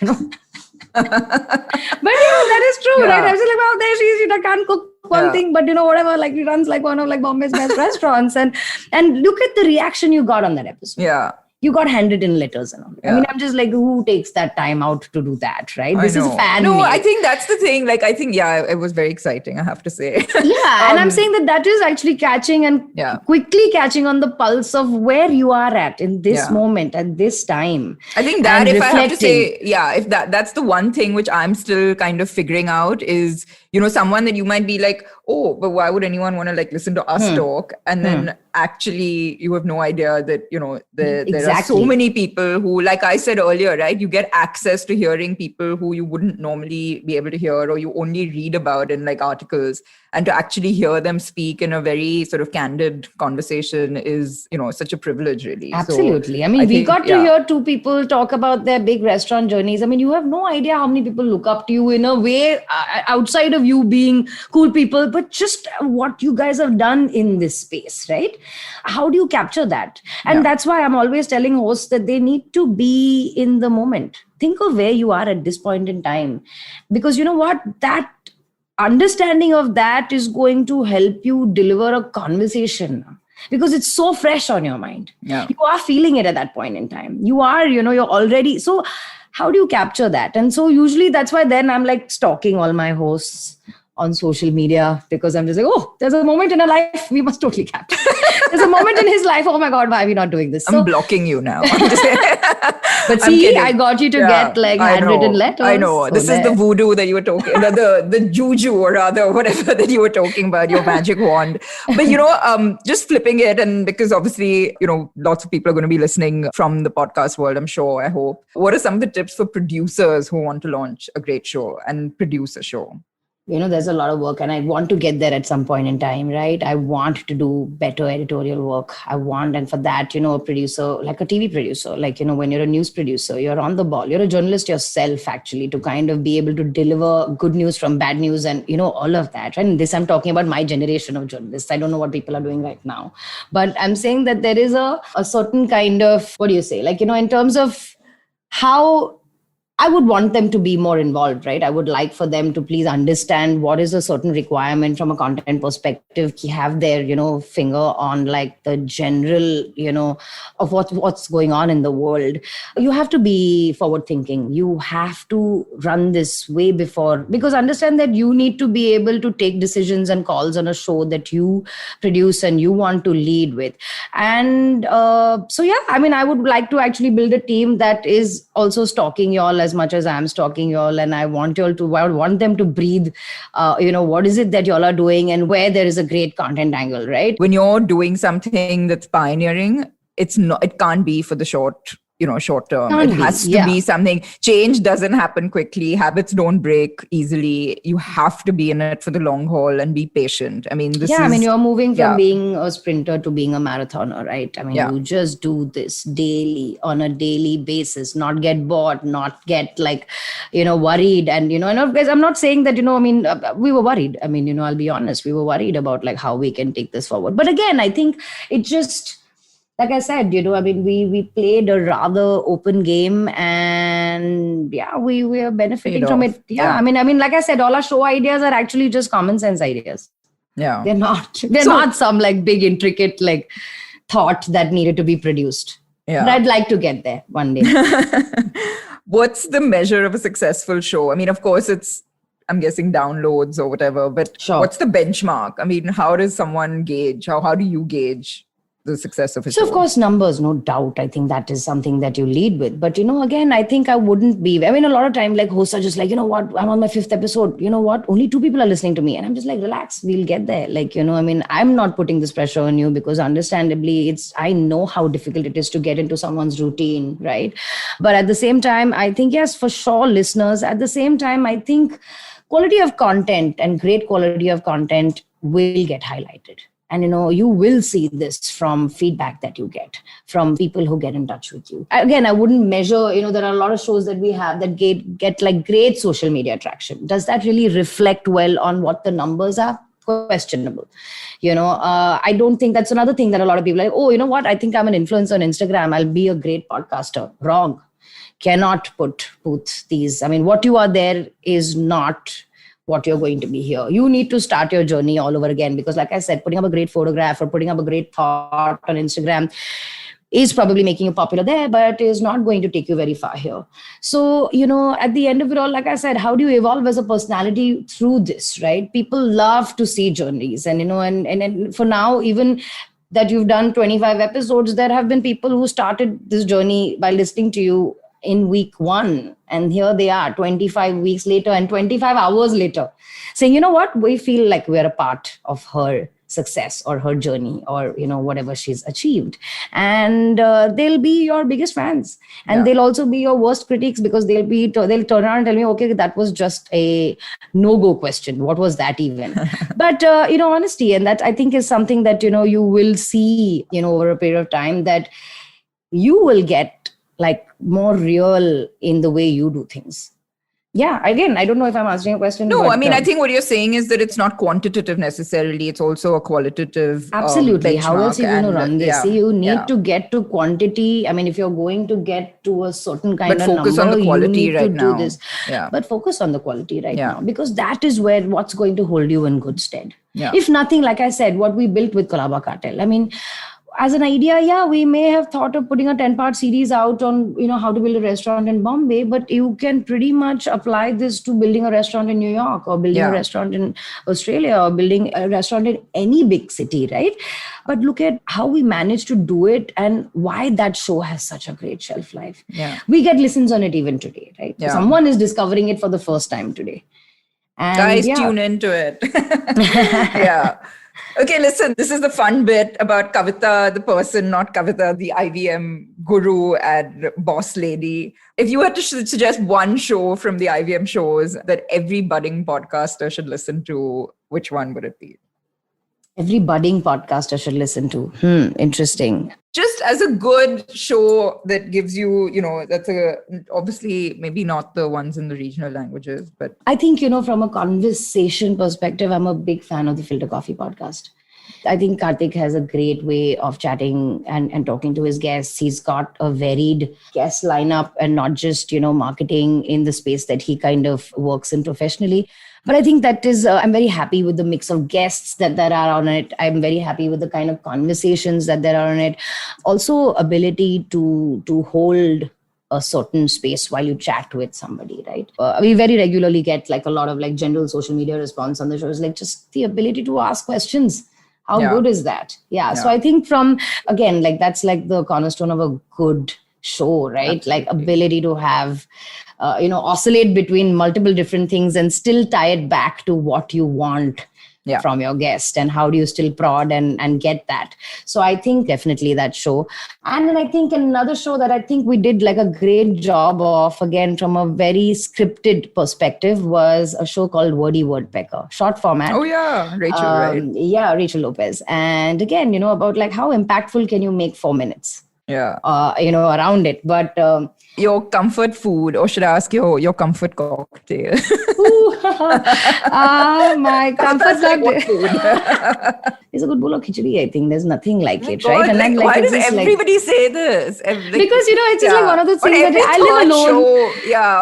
But that is true, right? I was like, wow, there she is, can't cook one thing, but whatever, like, he runs like one of like Bombay's best restaurants. And look at the reaction you got on that episode. Yeah. you got handwritten letters and all. Yeah. I mean, I'm just like, who takes that time out to do that, right? This is fan No, made. I think that's the thing. Like, I think, it was very exciting, I have to say. Yeah, and I'm saying that is actually catching and quickly catching on the pulse of where you are at in this moment, at this time. I think that if I have to say, if that's the one thing which I'm still kind of figuring out is, someone that you might be like, oh, but why would anyone want to like listen to us talk? And then actually you have no idea that, there are so many people who, like I said earlier, right? You get access to hearing people who you wouldn't normally be able to hear, or you only read about in like articles, and to actually hear them speak in a very sort of candid conversation is, such a privilege, really. Absolutely. So, I mean, we got to hear two people talk about their big restaurant journeys. I mean, you have no idea how many people look up to you in a way outside of you being cool people, but just what you guys have done in this space, right? How do you capture that? And that's why I'm always telling hosts that they need to be in the moment. Think of where you are at this point in time. Because you know what? That understanding of that is going to help you deliver a conversation, because it's so fresh on your mind. You are feeling it at that point in time. You are, you're already. So how do you capture that? And so usually that's why then I'm like stalking all my hosts on social media, because I'm just like, oh, there's a moment in a life we must totally capture. There's a moment in his life, oh my God, why are we not doing this? I'm blocking you now. But see, I got you to get like handwritten letters. I know. This is the voodoo that you were talking, the juju, or rather whatever that you were talking about, your magic wand. But just flipping it, and because obviously, lots of people are going to be listening from the podcast world, I'm sure, I hope. What are some of the tips for producers who want to launch a great show and produce a show? There's a lot of work, and I want to get there at some point in time, right? I want to do better editorial work. And for that, a producer, like a TV producer, like, when you're a news producer, you're on the ball. You're a journalist yourself, actually, to kind of be able to deliver good news from bad news and, all of that. Right? And this, I'm talking about my generation of journalists. I don't know what people are doing right now. But I'm saying that there is a certain kind of, like, in terms of how I would want them to be more involved, right? I would like for them to please understand what is a certain requirement from a content perspective, have their, finger on like the general, of what's going on in the world. You have to be forward thinking. You have to run this way before, because understand that you need to be able to take decisions and calls on a show that you produce and you want to lead with. And I would like to actually build a team that is also stalking y'all as much as I'm stalking y'all, and I want them to breathe, what is it that y'all are doing and where there is a great content angle, right? When you're doing something that's pioneering, it can't be for the short term. It has to be something. Change doesn't happen quickly. Habits don't break easily. You have to be in it for the long haul and be patient. I mean, you're moving from being a sprinter to being a marathoner, right? I mean, you just do this daily, on a daily basis, not get bored, not get like, worried. And, and I'm not saying that, we were worried. I mean, I'll be honest, we were worried about like how we can take this forward. But again, I think it just, like I said, we played a rather open game, and we are benefiting from it. I mean, like I said, all our show ideas are actually just common sense ideas. Yeah. They're not some like big intricate like thought that needed to be produced. Yeah. But I'd like to get there one day. What's the measure of a successful show? I mean, of course, I'm guessing downloads or whatever, but What's the benchmark? I mean, how does someone gauge? How do you gauge the success of a show? So, of course, numbers, no doubt. I think that is something that you lead with. But, again, I think I wouldn't be. I mean, a lot of time, like, hosts are just like, what? I'm on my 5th episode. You know what? Only 2 people are listening to me. And I'm just like, relax, we'll get there. Like, I'm not putting this pressure on you, because understandably, I know how difficult it is to get into someone's routine, right? But at the same time, I think, yes, for sure, listeners. At the same time, I think quality of content and great quality of content will get highlighted. And, you will see this from feedback that you get from people who get in touch with you. Again, I wouldn't measure, there are a lot of shows that we have that get like great social media traction. Does that really reflect well on what the numbers are? Questionable. I don't think that's another thing that a lot of people are like, oh, you know what? I think I'm an influencer on Instagram. I'll be a great podcaster. Wrong. Cannot put these. I mean, what you are there is not what you're going to be here. You need to start your journey all over again, because like I said, putting up a great photograph or putting up a great thought on Instagram, is probably making you popular there, but is not going to take you very far here. So, at the end of it all, like I said, how do you evolve as a personality through this, right? People love to see journeys. And, and for now, even that you've done 25 episodes, there have been people who started this journey by listening to you in week 1. And here they are 25 weeks later and 25 hours later saying, you know what, we feel like we're a part of her success or her journey or, whatever she's achieved. And they'll be your biggest fans. And they'll also be your worst critics because they'll turn around and tell me, okay, that was just a no-go question. What was that even? But, honesty. And that I think is something that, you will see, over a period of time, that you will get like more real in the way you do things. Yeah, again, I don't know if I'm answering a question. No, but, I think what you're saying is that it's not quantitative necessarily. It's also a qualitative absolutely. How else are you going to run this? See, you need to get to quantity. I mean, if you're going to get to a certain kind of number, focus on the quality you need right to now. do this. But focus on the quality right now, because that is what's going to hold you in good stead. If nothing, like I said, what we built with Colaba Cartel, I mean, as an idea, we may have thought of putting a 10-part series out on, how to build a restaurant in Bombay, but you can pretty much apply this to building a restaurant in New York or building a restaurant in Australia or building a restaurant in any big city, right? But look at how we managed to do it and why that show has such a great shelf life. We get listens on it even today, right? Someone is discovering it for the first time today. And guys, tune into it. Okay, listen, this is the fun bit about Kavita, the person, not Kavita, the IVM guru and boss lady. If you had to suggest one show from the IVM shows that every budding podcaster should listen to, which one would it be? Every budding podcaster should listen to. Interesting. Just as a good show that gives you, that's obviously maybe not the ones in the regional languages, but I think, from a conversation perspective, I'm a big fan of the Filter Coffee podcast. I think Karthik has a great way of chatting and talking to his guests. He's got a varied guest lineup and not just, marketing in the space that he kind of works in professionally. But I think that is, I'm very happy with the mix of guests that are on it. I'm very happy with the kind of conversations that there are on it. Also, ability to hold a certain space while you chat with somebody, right? We very regularly get like a lot of like general social media response on the shows, like just the ability to ask questions. How good is that? So I think again, like that's like the cornerstone of a good show, right? Absolutely. Like ability to have, oscillate between multiple different things and still tie it back to what you want from your guest and how do you still prod and get that. So I think definitely that show. And then I think another show that I think we did like a great job of, again, from a very scripted perspective, was a show called Wordy Wordpecker, short format. Oh yeah, Rachel, right? Yeah, Rachel Lopez. And again, about like how impactful can you make 4 minutes? Around it. But your comfort food, or should I ask your comfort cocktail? My comfort cocktail is a good bowl of khichdi. I think there's nothing like it, right? And like, why does everybody say this? Because it's just like one of those things that I live alone.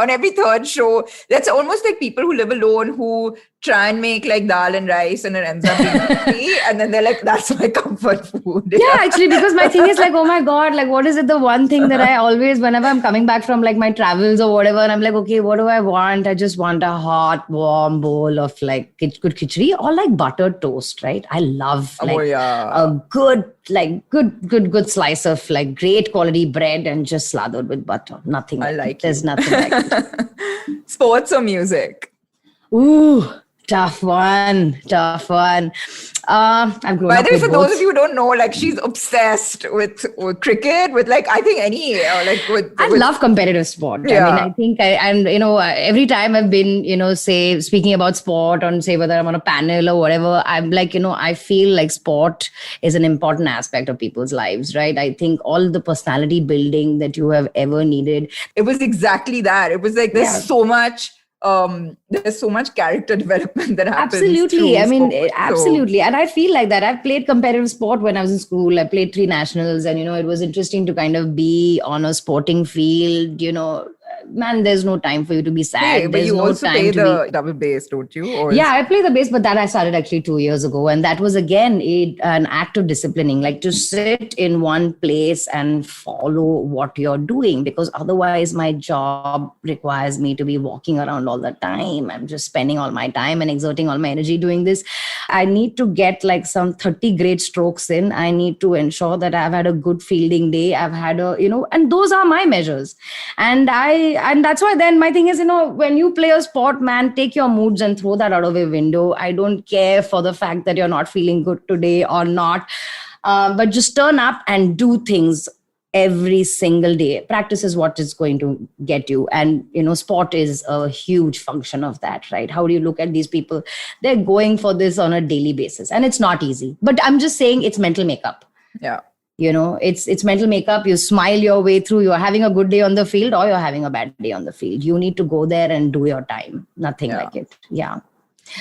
On every third show, that's almost like people who live alone who try and make like dal and rice and it ends up being khichdi, and then they're like, that's my comfort food. Actually, because my thing is like, oh my God, like what is it, the one thing that I always, whenever I'm coming back from like my travels or whatever, and I'm like, okay, what do I want? I just want a hot, warm bowl of like good khichdi or like buttered toast, right? I love like a good slice of like great quality bread and just slathered with butter. Nothing like it. There's nothing like it. Sports or music? Ooh, tough one. I've grown By up the way, for both. those of you who don't know, like she's obsessed with cricket, with like I think any I love competitive sport. I mean, I think every time I've been, say speaking about sport on say whether I'm on a panel or whatever, I'm like, I feel like sport is an important aspect of people's lives, right? I think all the personality building that you have ever needed. It was exactly that. It was like there's so much character development that happens. Absolutely. I mean, absolutely. And I feel like that. I've played competitive sport when I was in school. I played 3 nationals and, it was interesting to kind of be on a sporting field, man, there's no time for you to be sad. Hey, but there's you no also time play to the double bass, don't you? Yeah, I play the bass, but that I started actually 2 years ago. And that was again an act of disciplining, like to sit in one place and follow what you're doing, because otherwise my job requires me to be walking around all the time. I'm just spending all my time and exerting all my energy doing this. I need to get like some 30 great strokes in. I need to ensure that I've had a good fielding day. I've had and those are my measures. And that's why then my thing is, when you play a sport, man, take your moods and throw that out of a window. I don't care for the fact that you're not feeling good today or not. But just turn up and do things every single day. Practice is what is going to get you. And, sport is a huge function of that, right? How do you look at these people? They're going for this on a daily basis. And it's not easy. But I'm just saying it's mental makeup. Yeah. It's mental makeup. You smile your way through. You're having a good day on the field or you're having a bad day on the field. You need to go there and do your time. Nothing like it. Yeah.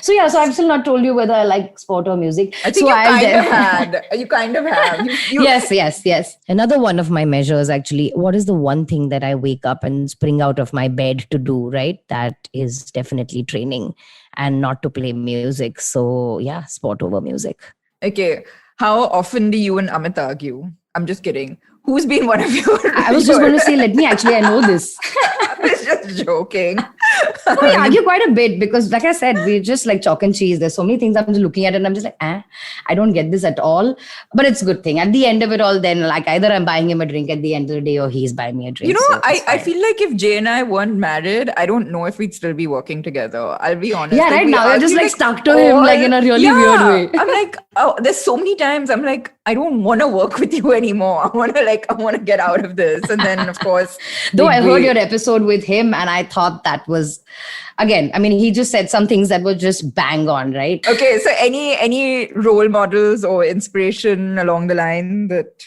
So I've still not told you whether I like sport or music. I think you kind of have. Yes. Another one of my measures, actually, what is the one thing that I wake up and spring out of my bed to do, right? That is definitely training and not to play music. So yeah, sport over music. Okay. How often do you and Amit argue? I'm just kidding. Who's been one of your... I was just going to say, I know this. I was just joking. We argue quite a bit because, like I said, we're just like chalk and cheese. There's so many things I'm just looking at and I'm just like, I don't get this at all. But it's a good thing. At the end of it all, then like either I'm buying him a drink at the end of the day or he's buying me a drink. I feel like if Jay and I weren't married, I don't know if we'd still be working together. I'll be honest. Yeah, right now you're just like stuck to him like in a really weird way. I'm like, there's so many times I'm like, I don't want to work with you anymore. I want to get out of this. And then, of course... Though I heard your episode with him and I thought that was... Again, I mean, he just said some things that were just bang on, right? Okay, so any role models or inspiration along the line that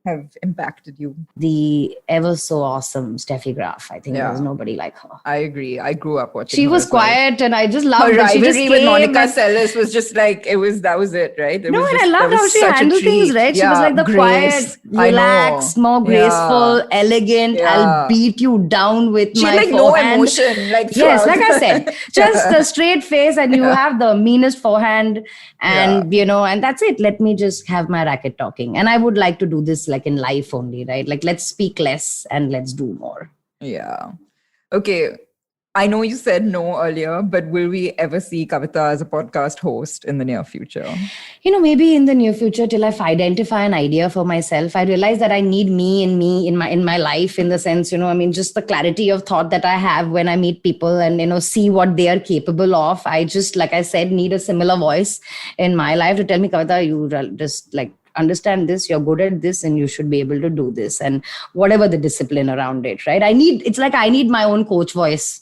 have impacted you? The ever so awesome Steffi Graf. I think there's nobody like her. I agree. I grew up watching She was quiet and I just loved her that. She just rivalry with Monica Seles was just like, that was it, right? And I loved how she handled things, right? She was like the quiet, relaxed, more graceful, elegant. I'll beat you down with my forehand. She had no emotion. Yes, like I said, just a straight face and you have the meanest forehand and, and that's it. Let me just have my racket talking. And I would like to do this like in life only, right? Like let's speak less and let's do more. Yeah. Okay. I know you said no earlier, but will we ever see Kavita as a podcast host in the near future? Maybe in the near future, till I identify an idea for myself. I realize that I need me in my life, in the sense, just the clarity of thought that I have when I meet people and, see what they are capable of. I just, like I said, need a similar voice in my life to tell me, Kavita, you just like, understand this, you're good at this, and you should be able to do this, and whatever the discipline around it, right? I need my own coach voice,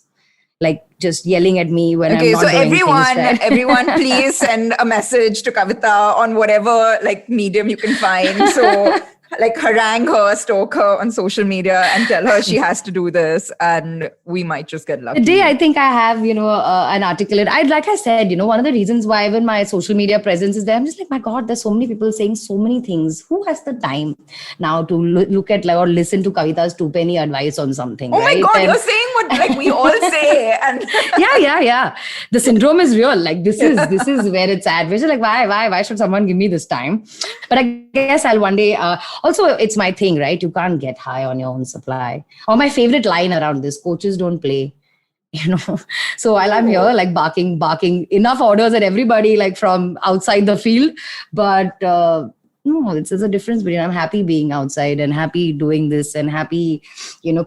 like just yelling at me when I'm not doing things right. Everyone, please send a message to Kavita on whatever like medium you can find. So like harangue her, stalk her on social media and tell her she has to do this and we might just get lucky. Today, I think I have, an articulate. Like I said, one of the reasons why even my social media presence is there, I'm just like, my God, there's so many people saying so many things. Who has the time now to look at or listen to Kavita's 2-penny advice on something? Oh my God, you're saying what we all say. And yeah. The syndrome is real. Like this is where it's at. We're just like, why should someone give me this time? But I guess I'll one day... also, it's my thing, right? You can't get high on your own supply. Or my favorite line around this, coaches don't play, So while I'm here, like barking enough orders at everybody, like from outside the field. But no, there's a difference between I'm happy being outside and happy doing this and happy,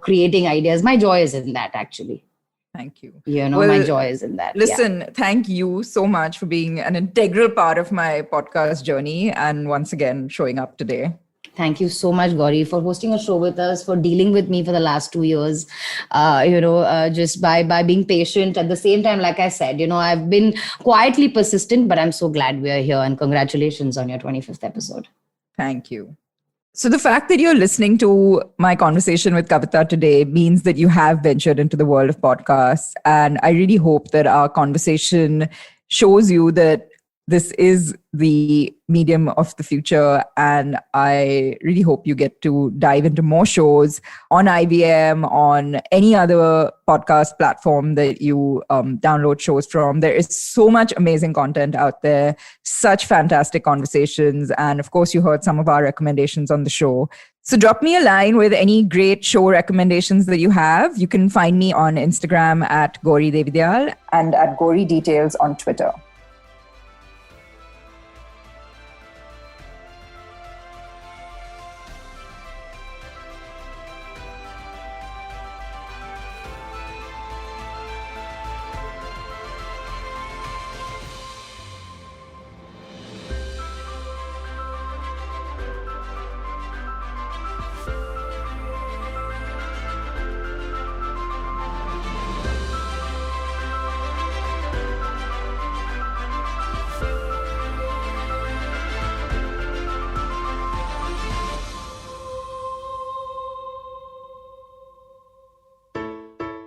creating ideas. My joy is in that, actually. Thank you. My joy is in that. Listen, thank you so much for being an integral part of my podcast journey and once again showing up today. Thank you so much, Gauri, for hosting a show with us, for dealing with me for the last 2 years, just by being patient. At the same time, like I said, I've been quietly persistent, but I'm so glad we're here and congratulations on your 25th episode. Thank you. So the fact that you're listening to my conversation with Kavita today means that you have ventured into the world of podcasts. And I really hope that our conversation shows you that This is the medium of the future, and I really hope you get to dive into more shows on IVM, on any other podcast platform that you download shows from. There is so much amazing content out there, such fantastic conversations, and of course, you heard some of our recommendations on the show. So drop me a line with any great show recommendations that you have. You can find me on Instagram at gauridetails and at gauridetails on Twitter.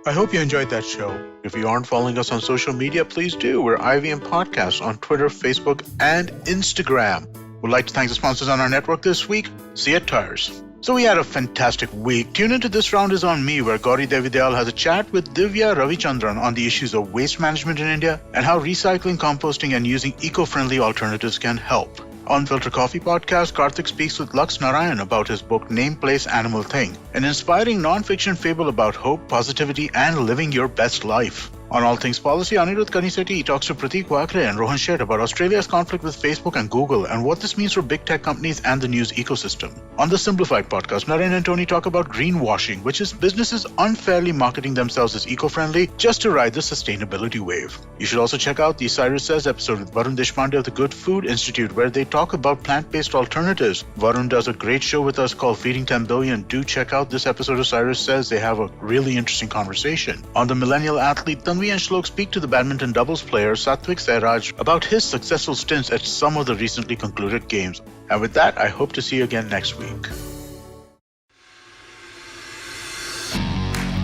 I hope you enjoyed that show. If you aren't following us on social media, please do. We're IVM Podcast on Twitter, Facebook, and Instagram. We'd like to thank the sponsors on our network this week, Seat Tires. So we had a fantastic week. Tune into This Round is on Me, where Gauri has a chat with Divya Ravichandran on the issues of waste management in India and how recycling, composting, and using eco-friendly alternatives can help. On Filter Coffee Podcast, Karthik speaks with Lux Narayan about his book Name, Place, Animal, Thing, an inspiring non-fiction fable about hope, positivity, and living your best life. On All Things Policy, Anirudh Kanisetti talks to Prateek Wakre and Rohan Sheth about Australia's conflict with Facebook and Google and what this means for big tech companies and the news ecosystem. On the Simplified Podcast, Naren and Tony talk about greenwashing, which is businesses unfairly marketing themselves as eco-friendly just to ride the sustainability wave. You should also check out the Cyrus Says episode with Varun Deshpande of the Good Food Institute, where they talk about plant-based alternatives. Varun does a great show with us called Feeding 10 Billion. Do check out this episode of Cyrus Says. They have a really interesting conversation. On the Millennial Athlete, Tanvi and Shlok speak to the badminton doubles player Satvik Sairaj about his successful stints at some of the recently concluded games. And with that, I hope to see you again next week.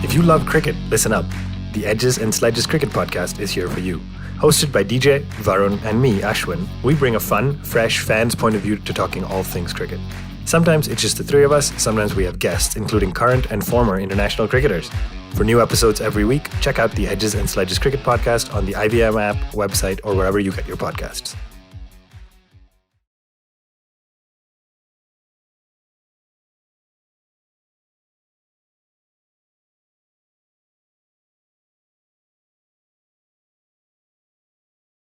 If you love cricket, listen up. The Edges and Sledges Cricket Podcast is here for you. Hosted by DJ, Varun, and me, Ashwin, we bring a fun, fresh fan's point of view to talking all things cricket. Sometimes it's just the three of us, sometimes we have guests, including current and former international cricketers. For new episodes every week, check out the Edges and Sledges Cricket Podcast on the IVM app, website, or wherever you get your podcasts.